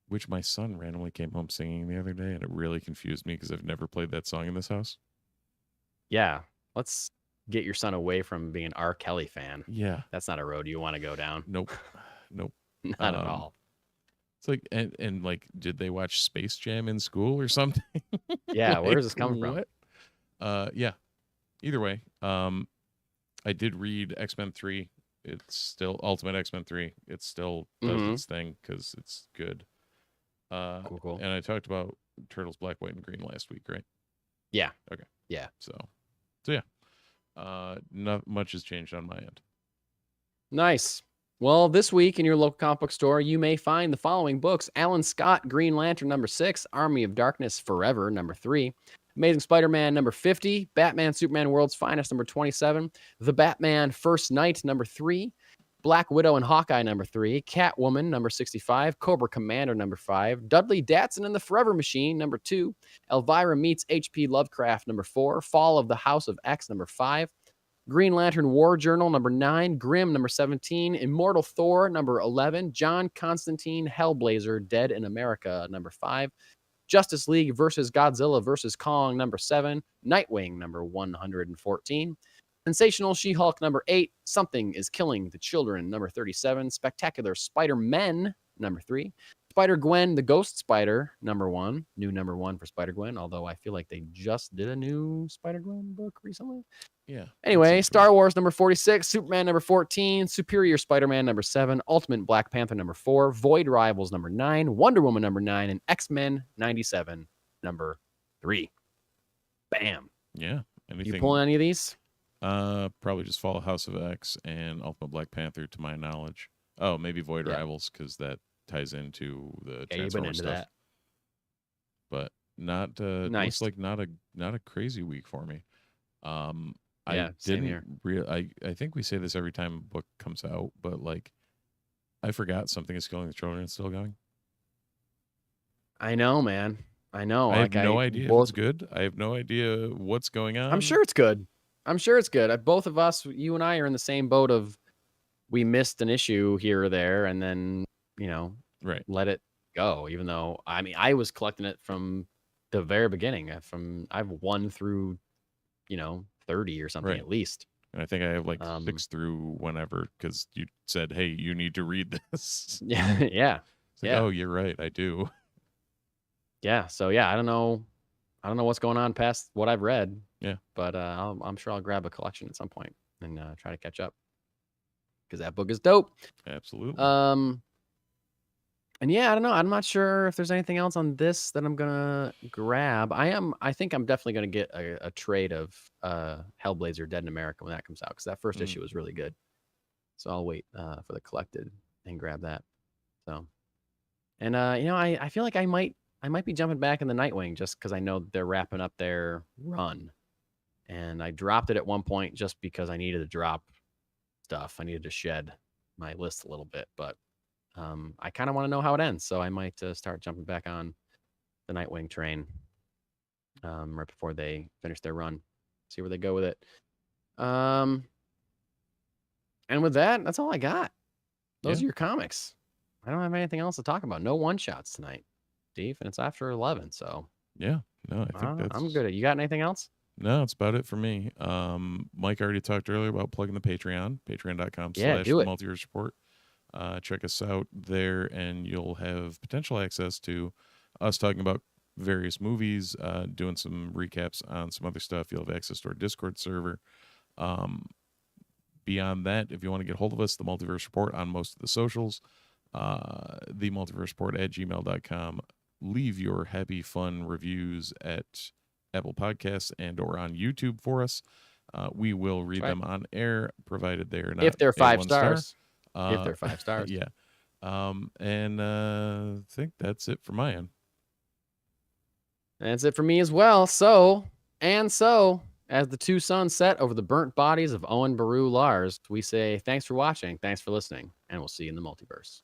Which my son randomly came home singing the other day, and it really confused me because I've never played that song in this house. Yeah, let's get your son away from being an R. Kelly fan. Yeah. That's not a road you want to go down. Nope. Not at all. It's like, and like, did they watch Space Jam in school or something? Yeah, where does this come from? Yeah. Either way, I did read X-Men 3. It's still Ultimate X-Men 3. It still does its thing because it's good. Cool. And I talked about Turtles Black, White, and Green last week, right? Yeah. Okay. Yeah. So yeah. Not much has changed on my end. Nice. Well, this week in your local comic book store, you may find the following books: Alan Scott, Green Lantern #6, Army of Darkness Forever #3, Amazing Spider-Man #50, Batman Superman World's Finest #27, The Batman First Night #3, Black Widow and Hawkeye #3, Catwoman #65, Cobra Commander #5, Dudley Datsun and the Forever Machine #2, Elvira Meets H.P. Lovecraft #4, Fall of the House of X #5, Green Lantern War Journal #9, Grimm #17, Immortal Thor #11, John Constantine Hellblazer Dead in America #5, Justice League versus Godzilla versus Kong #7, Nightwing #114, Sensational She-Hulk #8, Something is Killing the Children #37, Spectacular Spider-Men #3, Spider-Gwen the Ghost Spider #1, new #1 for Spider-Gwen, although I feel like they just did a new Spider-Gwen book recently. Yeah. Anyway, Star Wars #46, Superman #14, Superior Spider-Man #7, Ultimate Black Panther #4, Void Rivals #9, Wonder Woman #9, and X-Men '97 #3. Bam. Yeah. Anything? You pulling any of these? Probably just follow House of X and Ultimate Black Panther, to my knowledge. Oh, maybe Void Rivals because that ties into the Transformers stuff. That. But not nice. Looks like not a crazy week for me. I think we say this every time a book comes out, but like I forgot Something is Killing the Children is still going. I know, man. I know. I have no idea if it's good. I have no idea what's going on. I'm sure it's good. Both of us, you and I, are in the same boat of we missed an issue here or there, and then let it go. Even though I was collecting it from the very beginning. I've 1 through 30 or something at least. And I think I have like 6 through whenever, because you said, "Hey, you need to read this." Yeah. Oh, you're right. I do. Yeah. So I don't know what's going on past what I've read. Yeah. But I'm sure I'll grab a collection at some point and try to catch up, because that book is dope. Absolutely. And I don't know. I'm not sure if there's anything else on this that I'm gonna grab. I think I'm definitely gonna get a trade of Hellblazer Dead in America when that comes out, because that first issue was really good. So I'll wait for the collected and grab that. So, and I feel like I might be jumping back in the Nightwing just because I know they're wrapping up their run, and I dropped it at one point just because I needed to drop stuff. I needed to shed my list a little bit, but I kind of want to know how it ends, so I might start jumping back on the Nightwing train right before they finish their run. See where they go with it. And with that, that's all I got. Those are your comics. I don't have anything else to talk about. No one-shots tonight, Steve, and it's after 11, so yeah, no, I think that's... I'm good. You got anything else? No, that's about it for me. Mike already talked earlier about plugging the Patreon, patreon.com/Multiverse Report. Check us out there, and you'll have potential access to us talking about various movies, doing some recaps on some other stuff. You'll have access to our Discord server. Beyond that, if you want to get hold of us, the Multiverse Report on most of the socials, the multiverseport@gmail.com. Leave your happy, fun reviews at Apple Podcasts and or on YouTube for us. We will read them on air, provided they're not if they're 5 stars. If they're 5 stars. Yeah. And I think that's it for my end. That's it for me as well. So, as the two suns set over the burnt bodies of Owen, Baru, Lars, we say thanks for watching, thanks for listening, and we'll see you in the multiverse.